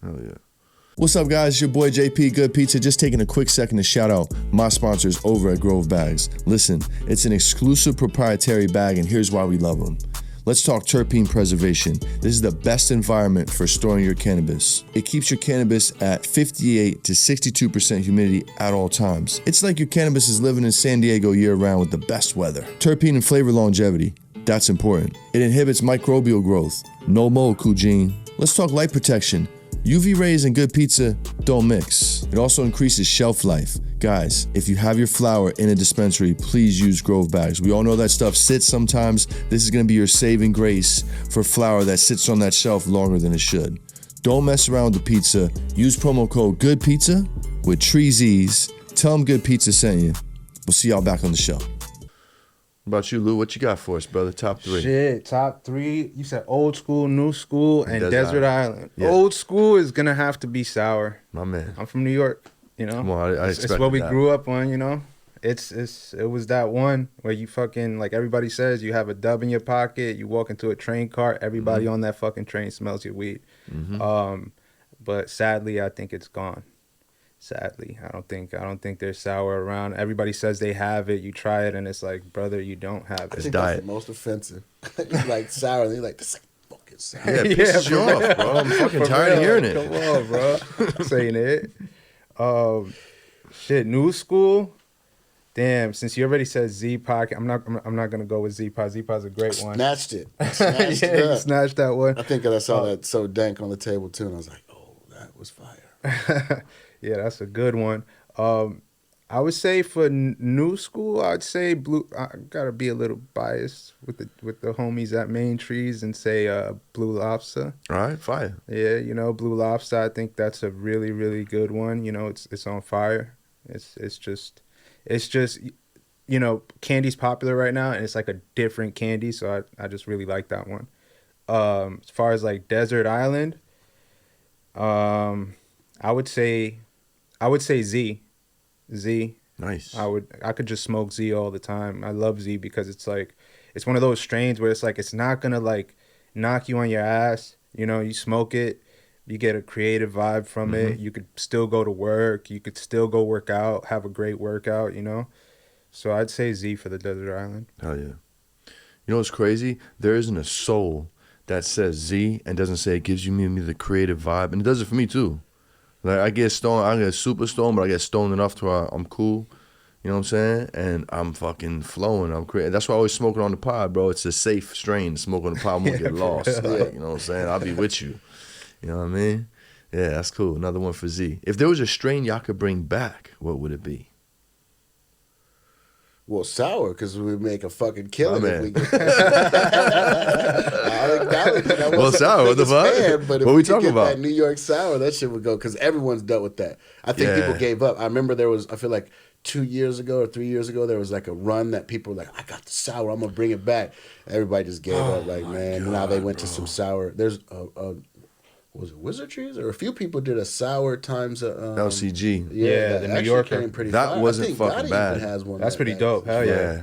Hell yeah. What's up, guys? It's your boy JP Good Pizza. Just taking a quick second to shout out my sponsors over at Grove Bags. Listen, it's an exclusive proprietary bag, and here's why we love them. Let's talk terpene preservation. This is the best environment for storing your cannabis. It keeps your cannabis at 58 to 62% humidity at all times. It's like your cannabis is living in San Diego year-round with the best weather. Terpene and flavor longevity. That's important. It inhibits microbial growth. No mold, Kujin. Let's talk light protection. UV rays and good pizza don't mix. It also increases shelf life. Guys, if you have your flower in a dispensary, please use Grove Bags. We all know that stuff sits sometimes. This is gonna be your saving grace for flower that sits on that shelf longer than it should. Don't mess around with the pizza. Use promo code GOODPIZZA with TreeZ's. Tell them Good Pizza sent you. We'll see y'all back on the show. What about you, Lou? What you got for us, brother? Top three. Shit, top three. You said old school, new school, and Desert Desert Island. Island. Yeah. Old school is gonna have to be sour. My man. I'm from New York, you know. Come on, I It's expected what we that. grew up on, you know. It was that one where you fucking, like everybody says, you have a dub in your pocket, you walk into a train car, everybody on that fucking train smells your weed. But sadly, I think it's gone. Sadly, I don't think there's sour around. Everybody says they have it. You try it, and it's like, brother, you don't have I it. think diet. that's the most offensive. Like sour. They're like, this is fucking sour. Yeah, it pisses you off, bro. I'm fucking For tired of real, hearing like, it. Come on, bro. Saying it. Shit, new school. Damn, since you already said Z Pod, I'm not gonna go with Z Pod. Z Pod's a great one. Snatched it. Snatched Yeah, it you up. snatched that one. I think I saw that so dank on the table too, and I was like, oh, that was fire. Yeah, that's a good one. I would say for new school, I'd say Blue. I gotta be a little biased with the homies at Main Trees and say Blue Lobster. All right, fire. Yeah, you know, Blue Lobster. I think that's a really, really good one. You know, it's on fire. It's just, you know, candy's popular right now, and it's like a different candy. So I just really like that one. As far as like Desert Island, I would say Z. Nice. I could just smoke Z all the time. I love Z because it's like, it's one of those strains where it's like, it's not gonna like knock you on your ass. You know, you smoke it, you get a creative vibe from it. You could still go to work. You could still go work out, have a great workout, you know? So I'd say Z for the Desert Island. Hell yeah. You know what's crazy? There isn't a soul that says Z and doesn't say it gives me the creative vibe. And it does it for me too. Like I get stoned, I get super stoned, but I get stoned enough to where I'm cool. You know what I'm saying? And I'm fucking flowing. I'm creating. That's why I always smoke it on the pod, bro. It's a safe strain. Smoke on the pod won't get lost. Like, you know what I'm saying? I'll be with you. You know what I mean? Yeah, that's cool. Another one for Z. If there was a strain y'all could bring back, what would it be? Well, sour, because we would make a fucking killing My if we man. get I'll acknowledge that. I Well, wasn't sour, what the biggest fuck? fan, but if What we we could talking get about? that New York sour, that shit would go, because everyone's dealt with that. I think Yeah. people gave up. I remember there was, I feel like 2 years ago or 3 years ago, there was like a run that people were like, I got the sour, I'm going to bring it back. Everybody just gave up, like, man. Now they went to some sour. There's was it Wizardries? Or a few people did a sour times LCG. Yeah, that the New actually Yorker. came pretty That fire. wasn't I think fucking Gotti bad. even has one. That's pretty that- dope. Hell yeah. Yeah.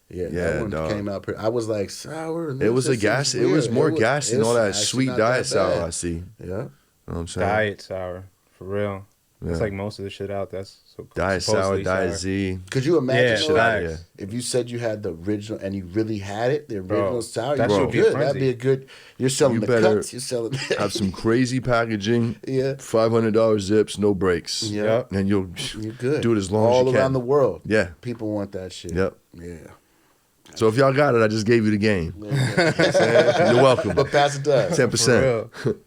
Yeah, Yeah, that one dog. came out pretty. I was like sour. And It was a this gas. seems It was weird. more gas than it's all that actually sweet not diet that sour bad. I see. You Yeah, know what I'm saying? Diet sour, for real. That's Yeah. like most of the shit out. That's so Diet sour, supposedly diet Z. could you imagine Yeah, though, facts. like, if you said you had the original and you really had it, the original Bro, sour, that you'd should be be a good. That'd frenzy. be a good. You're selling You the better cuts. You're selling. Have some crazy packaging. Yeah. $500 zips, no breaks. Yeah. Yep. And you'll You're good. do it as long all as you around can. the world. Yeah. People want that shit. Yep. Yeah. So if y'all got it, I just gave you the game. You're welcome. But pass it down. 10%. For real.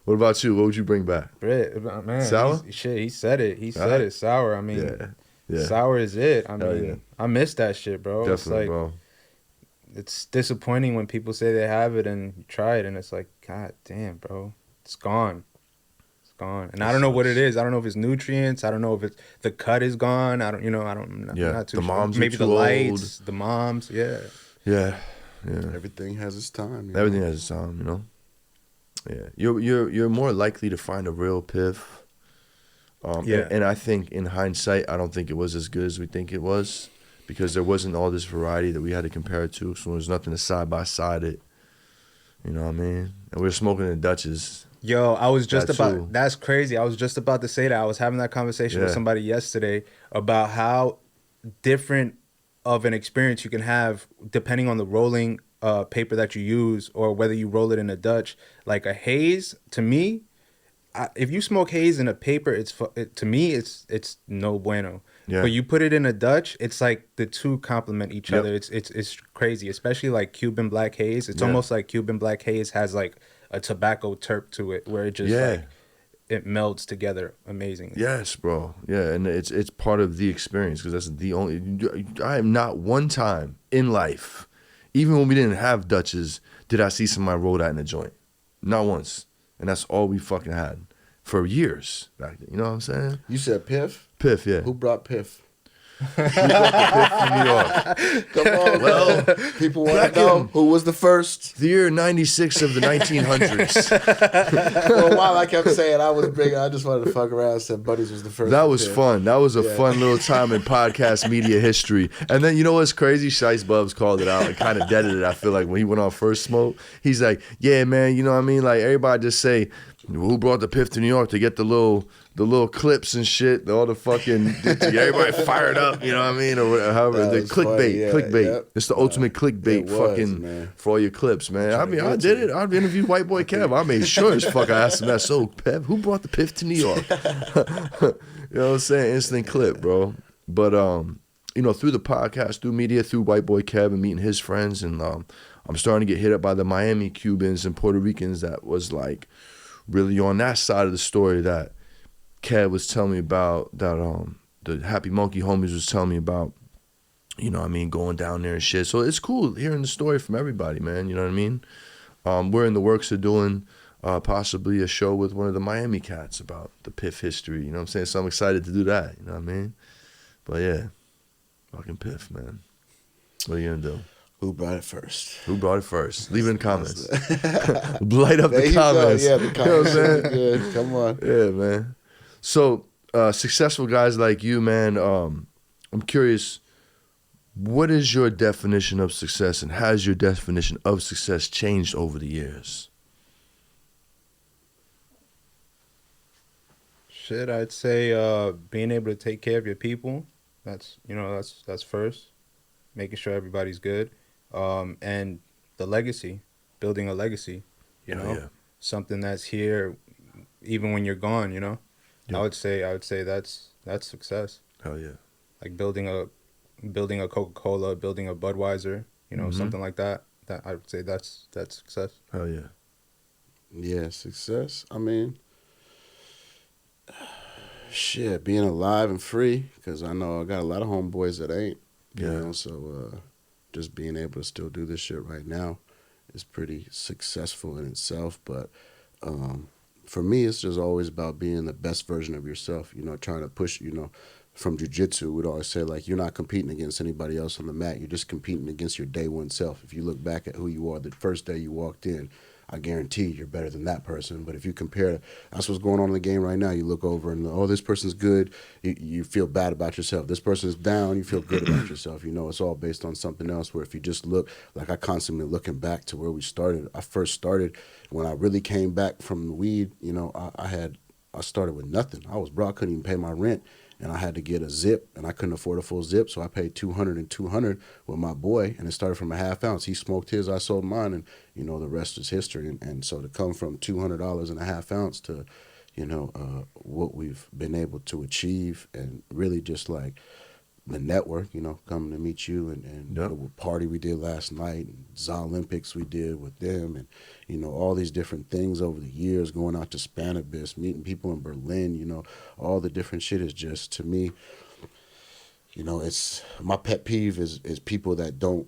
What about you? What would you bring back? Man, Sour? He said it. He said Alright. it. Sour. I mean, Yeah. Yeah. sour is it. I Hell mean, yeah. I miss that shit, bro. Definitely, it's like, bro. it's disappointing when people say they have it and you try it and it's like, God damn, bro, it's gone. It's gone, and That I don't know what sucks. it is. I don't know if it's nutrients. I don't know if it's the cut is gone. I don't, I'm Yeah, not too the sure. moms are Maybe the too old. lights, the moms. Yeah. Yeah, yeah. Everything has its time. Everything has its time, you know. Yeah, you're more likely to find a real piff. Yeah. And I think in hindsight, I don't think it was as good as we think it was because there wasn't all this variety that we had to compare it to. So there's nothing to side by side it. You know what I mean? And we were smoking in Dutchess. Yo, I was just That about. too. That's crazy. I was just about to say that. I was having that conversation with Yeah. somebody yesterday about how different of an experience you can have depending on the rolling paper that you use or whether you roll it in a Dutch. Like a haze, to me, if you smoke haze in a paper, to me it's no bueno. Yeah. But you put it in a Dutch, it's like the two complement each Yep. other. It's crazy, especially like Cuban black haze. It's Yeah. almost like Cuban black haze has like a tobacco terp to it, where it just Yeah. like it melds together amazingly. Yes, bro. Yeah, and it's part of the experience because that's the only. I am not one time in life, even when we didn't have Dutches, did I see somebody roll that in a joint. Not once, and that's all we fucking had for years back then. You know what I'm saying? You said Piff? Piff, yeah. Who brought Piff? From New York? Come on, well, people want back to know in- who was the first. The year 96 of the 1900s. For a while, I kept saying I was big. I just wanted to fuck around and said Buddies was the first. That with was Piff. fun. That was a fun little time in podcast media history. And then you know what's crazy? Shice Bubs called it out and kind of deaded it. I feel like when he went on First Smoke, he's like, "Yeah, man, you know what I mean? Like everybody just say, who brought the Piff to New York to get the little clips and shit, all the fucking everybody fired up, you know what I mean, or however That the was clickbait, funny, yeah, clickbait. yep. It's the ultimate clickbait, it was, fucking man. for all your clips, man. I mean, I get did to it. I've interviewed White Boy Kev. I made sure as fuck I asked him that. So, Pev, who brought the Piff to New York? You know what I'm saying? Instant clip, bro. But you know, through the podcast, through media, through White Boy Kev and meeting his friends, and I'm starting to get hit up by the Miami Cubans and Puerto Ricans that was like really on that side of the story that Kev was telling me about, that the Happy Monkey homies was telling me about, you know what I mean, going down there and shit. So it's cool hearing the story from everybody, man, you know what I mean? We're in the works of doing possibly a show with one of the Miami cats about the Piff history, you know what I'm saying? So I'm excited to do that, you know what I mean? But yeah, fucking Piff, man. What are you gonna do? Who brought it first? Who brought it first? Leave it in the comments. Light up There the you go. comments. Yeah, the You know what I'm saying? comments. Good. Come on. Yeah, man. So, successful guys like you, man, I'm curious, what is your definition of success, and has your definition of success changed over the years? Shit, I'd say being able to take care of your people. That's that's first. Making sure everybody's good. And the legacy, building a legacy, you know, yeah. something that's here even when you're gone, you know. Yeah. I would say that's success. Hell yeah. Like building a Coca-Cola, building a Budweiser, you know, Mhm. something like that. That I would say that's success. Hell yeah. Yeah, success. I mean, shit, being alive and free, because I know I got a lot of homeboys that ain't. You Yeah. know, so just being able to still do this shit right now is pretty successful in itself. But for me, it's just always about being the best version of yourself, you know, trying to push, you know, from jiu-jitsu, we'd always say, like, you're not competing against anybody else on the mat. You're just competing against your day one self. If you look back at who you are the first day you walked in, I guarantee you're better than that person. But if you compare, that's what's going on in the game right now. You look over and, oh, this person's good. You feel bad about yourself. This person's down. You feel good about yourself. You know, it's all based on something else, where if you just look, like I constantly looking back to where we started. I first started when I really came back from the weed, you know, I started with nothing. I was broke, couldn't even pay my rent. And I had to get a zip, and I couldn't afford a full zip, so I paid $200 and $200 with my boy, and it started from a half ounce. He smoked his, I sold mine, and, you know, the rest is history. And so to come from $200 and a half ounce to, you know, what we've been able to achieve, and really just like the network, you know, coming to meet you, and Yep. the party we did last night, and ZA Olympics we did with them, and, you know, all these different things over the years, going out to Cannabis, meeting people in Berlin, you know, all the different shit is just, to me, you know, it's my pet peeve is people that don't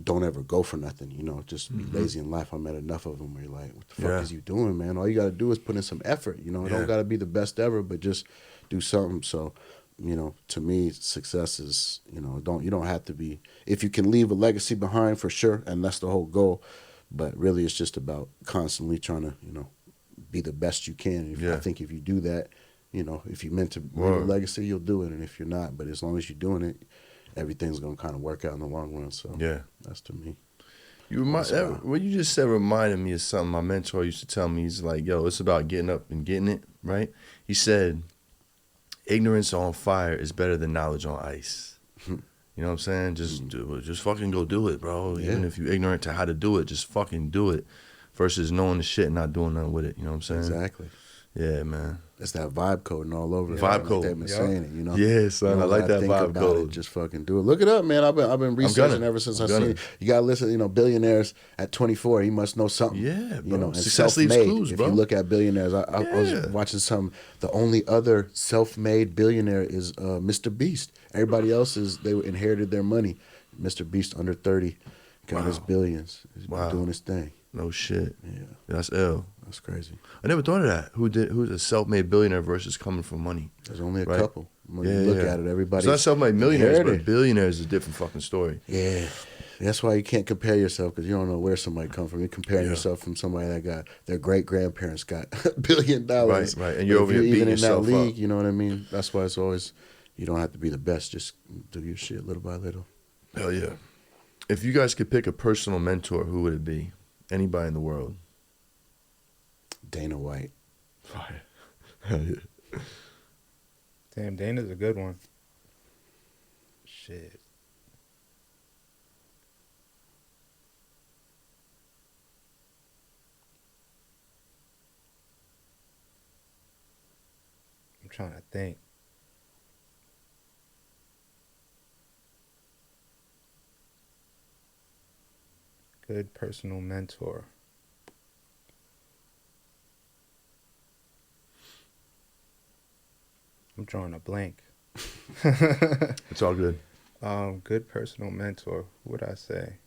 don't ever go for nothing, you know, just be lazy in life. I met enough of them where you're like, what the fuck is you doing, man? All you got to do is put in some effort, you know. It don't got to be the best ever, but just do something. So, you know, to me, success is, you know, you don't have to be, if you can leave a legacy behind, for sure, and that's the whole goal, but really it's just about constantly trying to, you know, be the best you can. I think if you do that, you know, if you're meant to leave a legacy, you'll do it, and if you're not, but as long as you're doing it, everything's gonna kind of work out in the long run. So that's to me. What you just said reminded me of something my mentor used to tell me. He's like, yo, it's about getting up and getting it, right? He said, ignorance on fire is better than knowledge on ice. You know what I'm saying? Just do it. Just fucking go do it, bro. Even if you're ignorant to how to do it, just fucking do it versus knowing the shit and not doing nothing with it. You know what I'm saying? Exactly. Yeah, man. It's that vibe coding all over. Vibe code. They've been saying it, you know. Yeah, son. I like that vibe code. Just fucking do it. Look it up, man. I've been researching ever since I seen it. You gotta listen. You know, billionaires at 24, he must know something. Yeah, bro. You know, and success leaves clues, if bro. you look at billionaires, I was watching the only other self-made billionaire is Mr. Beast. Everybody else they inherited their money. Mr. Beast under 30 got his billions. He's been doing his thing. No shit. Yeah, that's ill. That's crazy. I never thought of that. Who's a self-made billionaire versus coming from money? There's only a couple. When you look at it, everybody's it's not self-made millionaires, but billionaires is a different fucking story. Yeah. That's why you can't compare yourself, because you don't know where somebody come from. You're comparing yourself from somebody that got their great-grandparents got $1 billion. Right. And you're over here beating yourself in that league, up. you know what I mean? That's why it's always, you don't have to be the best. Just do your shit little by little. Hell yeah. If you guys could pick a personal mentor, who would it be? Anybody in the world? Dana White. Fire. Hell yeah. Damn, Dana's a good one. Shit. I'm trying to think. Good personal mentor. I'm drawing a blank. It's all good. Good personal mentor. What would I say?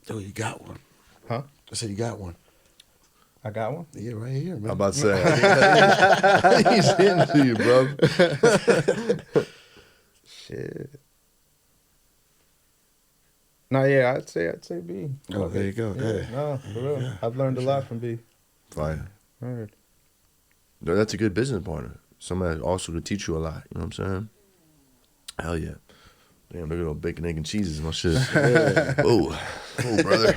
Oh, you got one. Huh? I said you got one. I got one? Yeah, right here, man. I'm about to say, I think he's hitting to you, bro. Shit. No, yeah, I'd say B. Oh, there you go. Yeah, no, for real. Yeah, I've learned a lot from B. Fire. Word. No, that's a good business partner. Somebody also to teach you a lot. You know what I'm saying? Hell yeah. Damn, look at all bacon, egg, and cheeses. My shit. Oh, brother.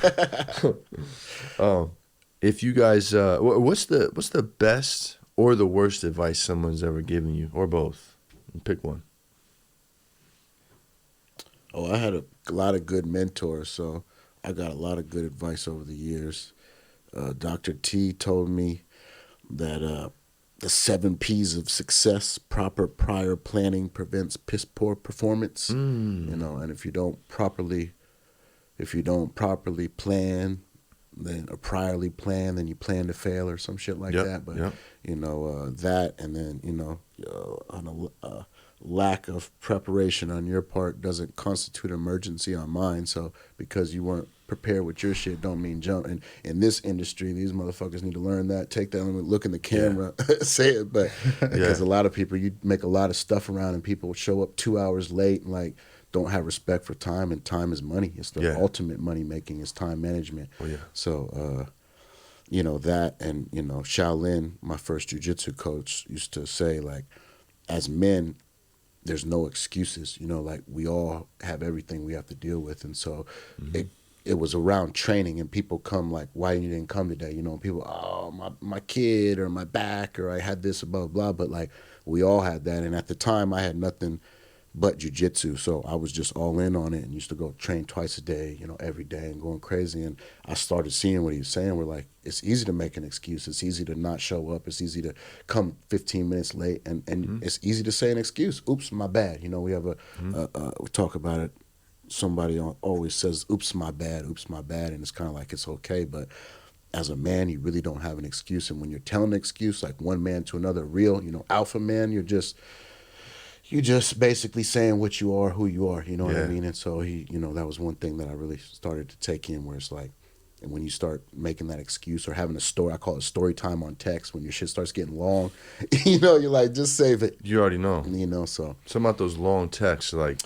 If you guys, what's the best or the worst advice someone's ever given you, or both? Pick one. Oh, I had a lot of good mentors, so I got a lot of good advice over the years. Dr. T told me that the 7 P's of success: proper prior planning prevents piss poor performance. You know, and if you don't properly plan, then priorly plan, then you plan to fail or some shit like that. But you know, that, and then, you know, on a lack of preparation on your part doesn't constitute emergency on mine. So because you weren't prepared with your shit don't mean jump. And in this industry, these motherfuckers need to learn that. Take that, look in the camera, say it. But because a lot of people, you make a lot of stuff around and people show up 2 hours late and like don't have respect for time, and time is money. It's the ultimate money making is time management. So you know, that, and you know, Shaolin, my first jiu-jitsu coach, used to say, like, as men, there's no excuses. You know, like, we all have everything we have to deal with. And so it was around training, and people come like, why you didn't come today? You know, and people, oh, my kid, or my back, or I had this, blah, blah. But like, we all had that. And at the time I had nothing but jiu-jitsu, so I was just all in on it and used to go train twice a day, you know, every day, and going crazy. And I started seeing what he was saying. We're like, it's easy to make an excuse. It's easy to not show up. It's easy to come 15 minutes late, and it's easy to say an excuse. Oops, my bad. You know, we have we talk about it. Somebody always says, oops, my bad, and it's kind of like it's okay. But as a man, you really don't have an excuse. And when you're telling an excuse, like one man to another, real, you know, alpha man, You just basically saying what you are, who you are, you know what I Yeah. mean? And so that was one thing that I really started to take in, where it's like, and when you start making that excuse or having a story, I call it story time on text, when your shit starts getting long, you're like, just save it, You already know. So Some about those long texts, like,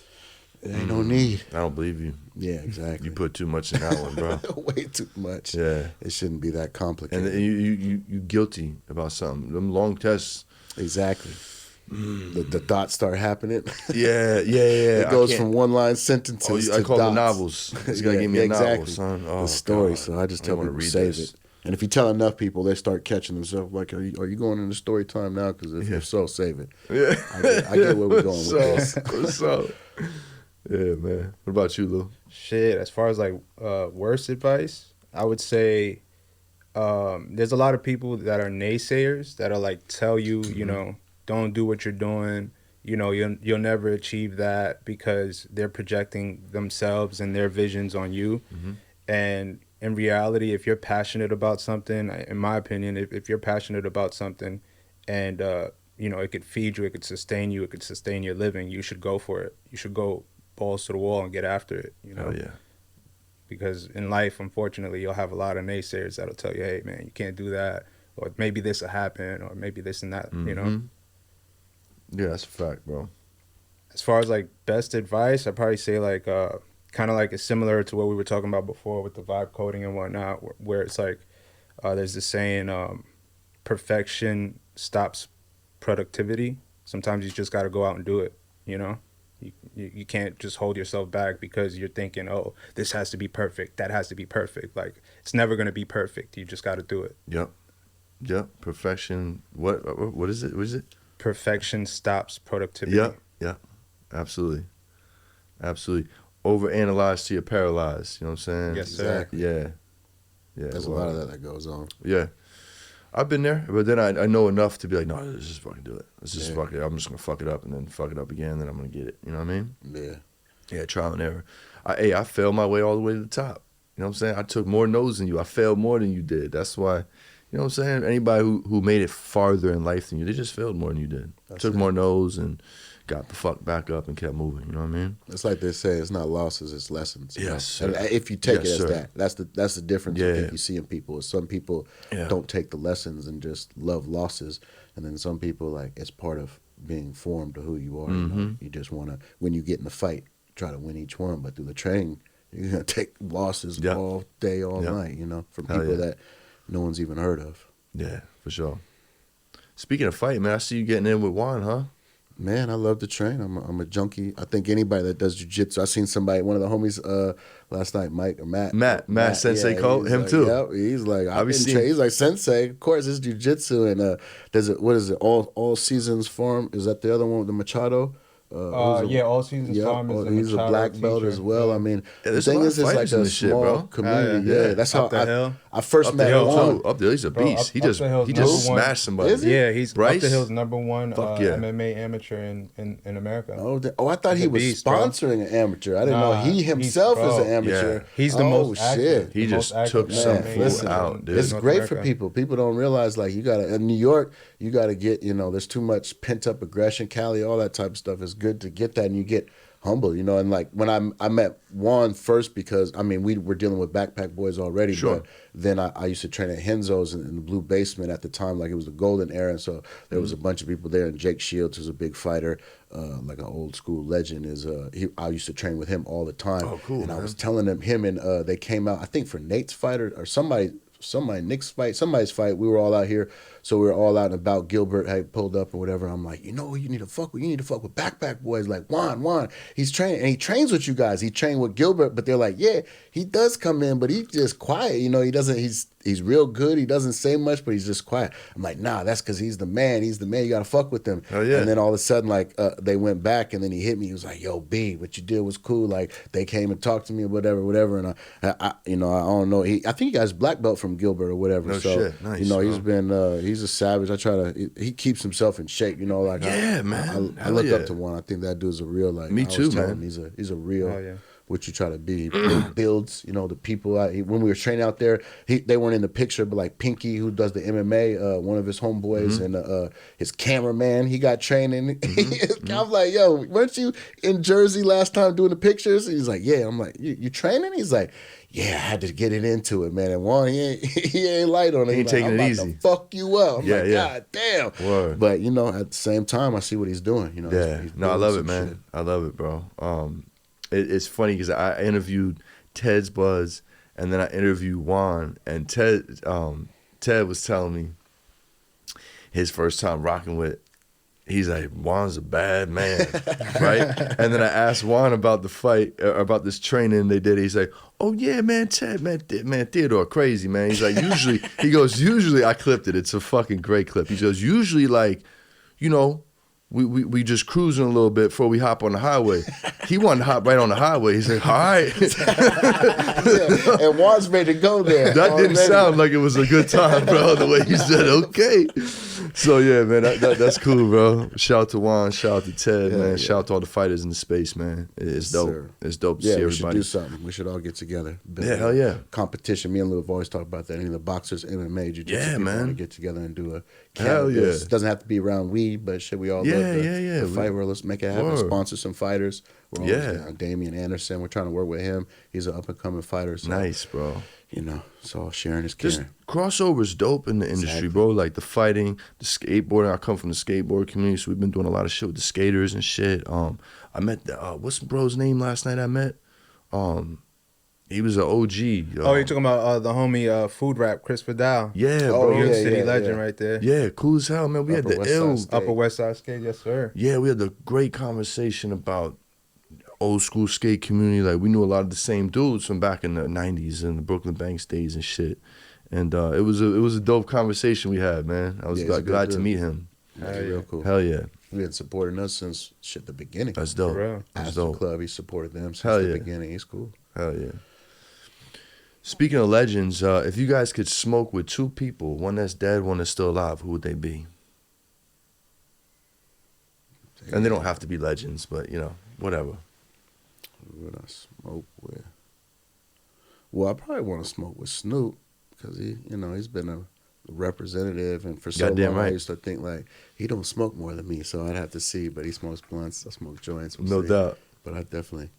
there ain't no need. I don't believe you. Yeah, exactly. You put too much in that one, bro. Way too much. Yeah. It shouldn't be that complicated. And you guilty about something. Them long texts. Exactly. The dots start happening. Yeah. It goes from one line sentences to I call dots. them novels. It's got to give me a novel, son. Oh, the story. God. So I just I tell wanna people read save this. it. And if you tell enough people, they start catching themselves. Like, are you going into story time now? Because if so, save it. Yeah. I get where we're going with this. So, yeah, man. What about you, Lou? Shit, as far as like worst advice, I would say there's a lot of people that are naysayers that are like tell you, you know, don't do what you're doing. You know, you'll never achieve that because they're projecting themselves and their visions on you. And in reality, if you're passionate about something, in my opinion, if you're passionate about something and, you know, it could feed you, it could sustain you, it could sustain your living, you should go for it. You should go balls to the wall and get after it, you know? Oh, yeah. Because in life, unfortunately, you'll have a lot of naysayers that'll tell you, hey, man, you can't do that. Or maybe this will happen, or maybe this and that, you know? Yeah, that's a fact, bro. As far as like best advice, I'd probably say like kind of like it's similar to what we were talking about before with the vibe coding and whatnot, where it's like there's this saying, perfection stops productivity. Sometimes you just got to go out and do it, you know? You can't just hold yourself back because you're thinking, oh, this has to be perfect, that has to be perfect. Like, it's never going to be perfect. You just got to do it. Yep. Perfection. What is it? What is it? Perfection stops productivity. Yeah. Absolutely. Overanalyze till you're paralyzed. You know what I'm saying? Yes, sir. Exactly. Yeah. There's a lot of that goes on. Yeah. I've been there, but then I know enough to be like, no, let's just fucking do it. Let's just fuck it. I'm just gonna fuck it up and then fuck it up again, then I'm gonna get it. You know what I mean? Yeah. Yeah, trial and error. I failed my way all the way to the top. You know what I'm saying? I took more no's than you. I failed more than you did. That's why, you know what I'm saying? Anybody who made it farther in life than you, they just failed more than you did. Took more no's and got the fuck back up and kept moving. You know what I mean? It's like they say, it's not losses, it's lessons. You Yes, know? sir. And if you take Yes, it as sir. that's the difference I Yeah. think you see in people. Is some people don't take the lessons and just love losses, and then some people, like, it's part of being formed to who you are. You know? You just want to, when you get in the fight, try to win each one, but through the training, you're gonna take losses all day, all night. You know, from people that no one's even heard of. Yeah, for sure. Speaking of fight, man, I see you getting in with Juan, huh? Man, I love to train. I'm a junkie. I think anybody that does jiu-jitsu, I seen somebody, one of the homies last night, Mike or Matt. Matt Sensei Cole, he's him like, too. Yep, he's like, I be been seeing- he's like, Sensei, of course, it's jiu-jitsu. And what is it, All Seasons Farm? Is that the other one with the Machado? All Seasons Farm is he's a black belt as well. I mean, the there's a thing lot is, of it's like fighters in a this shit, small bro. community. Yeah. Yeah, that's how Up the hill. I first Up the met hill Juan. too. Up there, he's a beast. Up he the just hill's he just number one. smashed somebody. Is he? Yeah, he's Bryce? Up the Hill's number one Fuck yeah. MMA amateur in America. I thought He's he a was beast, bro. sponsoring an amateur. I didn't know Nah, he he's himself is pro. an amateur. Yeah. He's the most active. shit. He the just most active took some MMA fool listen, out, dude. It's North great for America. people. People don't realize, like, you gotta, in New York, you gotta get, there's too much pent up aggression, Cali, all that type of stuff. It's good to get that, and you get humble, and like when I met Juan first, because I mean we were dealing with backpack boys already, Sure. but then I used to train at Henzo's in the Blue Basement at the time, like it was the golden era, and so there was a bunch of people there, and Jake Shields, who's a big fighter, like an old school legend, I used to train with him all the time. Oh, cool, and I man. was telling him and they came out, I think for Nate's fight or Nick's fight, somebody's fight. We were all out here, so we were all out and about. Gilbert had pulled up or whatever. I'm like, you need to fuck with. You need to fuck with backpack boys like Juan. He's training and he trains with you guys. He trained with Gilbert, but they're like, yeah, he does come in, but he's just quiet. He doesn't. He's real good. He doesn't say much, but he's just quiet. I'm like, nah, that's because he's the man. He's the man. You gotta fuck with him. Oh, yeah. And then all of a sudden, like they went back, and then he hit me. He was like, yo, B, what you did was cool. Like they came and talked to me or whatever. And I don't know. I think he got his black belt from Gilbert or whatever. No so shit. Nice, he's bro. been he's a savage. I try to. He keeps himself in shape. Yeah, man. I Hell look yeah. up to one. I think that dude's a real, like. Me I always too, tell man. him he's a real. Oh, yeah. what you try to be. It builds, you know, the people. When we were training out there, they weren't in the picture, but like Pinky, who does the MMA, one of his homeboys, and his cameraman, he got training. I'm like, yo, weren't you in Jersey last time doing the pictures? He's like, yeah. I'm like, you training? He's like, yeah, I had to get it into it, man. And Juan, he ain't light on it. He ain't taking I'm it about easy. to fuck you up. I'm like, yeah. God damn. Word. But you know, at the same time, I see what he's doing. You know, Yeah, he's no, I building love it, some man. shit. I love it, bro. It's funny because I interviewed Ted's Buzz, and then I interviewed Juan, and Ted was telling me his first time rocking with. He's like, Juan's a bad man, right? And then I asked Juan about the fight, about this training they did. He's like, oh yeah, man, Ted, man, Theodore, crazy, man. He's like, usually I clipped it. It's a fucking great clip. He goes, usually like, you know, we just cruising a little bit before we hop on the highway. He wanted to hop right on the highway. He's like, all right. Yeah, and Juan's ready to go there. That didn't sound like it was a good time, bro, the way he said, okay. So, yeah, man, that's cool, bro. Shout out to Juan. Shout out to Ted, man. Yeah. Shout out to all the fighters in the space, man. It's dope. Sir. It's dope to see everybody. Yeah, we should do something. We should all get together. Yeah, hell yeah. Competition. Me and Lil have always talked about that. Any of the boxers, MMA, jiu-jitsu people want to get together and do a hell Cannabis. Yeah. It doesn't have to be around weed, but shit, we all love the fight world. Let's make it happen. Sponsor some fighters. We're always down. Damian Anderson. We're trying to work with him. He's an up-and-coming fighter. So, nice, bro. You know, it's all sharing is caring. Crossover's dope in the industry, bro. Like the fighting, the skateboarding. I come from the skateboard community, so we've been doing a lot of shit with the skaters and shit. I met what's the bro's name last night I met? He was an OG. Oh, you're talking about the homie Food Rap, Chris Vidal. Yeah, bro. New York City legend right there. Yeah, cool as hell, man. We had the Upper West Side Skate, yes, sir. Yeah, we had the great conversation about old school skate community. Like we knew a lot of the same dudes from back in the 90s and the Brooklyn Banks days and shit. And it was a dope conversation we had, man. I was glad to meet him. Real cool. Hell yeah. He been supporting us since the beginning. That's dope. That's dope. Club, he supported them since the beginning. He's cool. Hell yeah. Speaking of legends, if you guys could smoke with two people, one that's dead, one that's still alive, who would they be? And they don't have to be legends, but you know, whatever. Who would I smoke with? Well, I probably want to smoke with Snoop because he's been a representative, and for so long I used to think like he don't smoke more than me, so I'd have to see. But he smokes blunts, I smoke joints. No doubt. But I definitely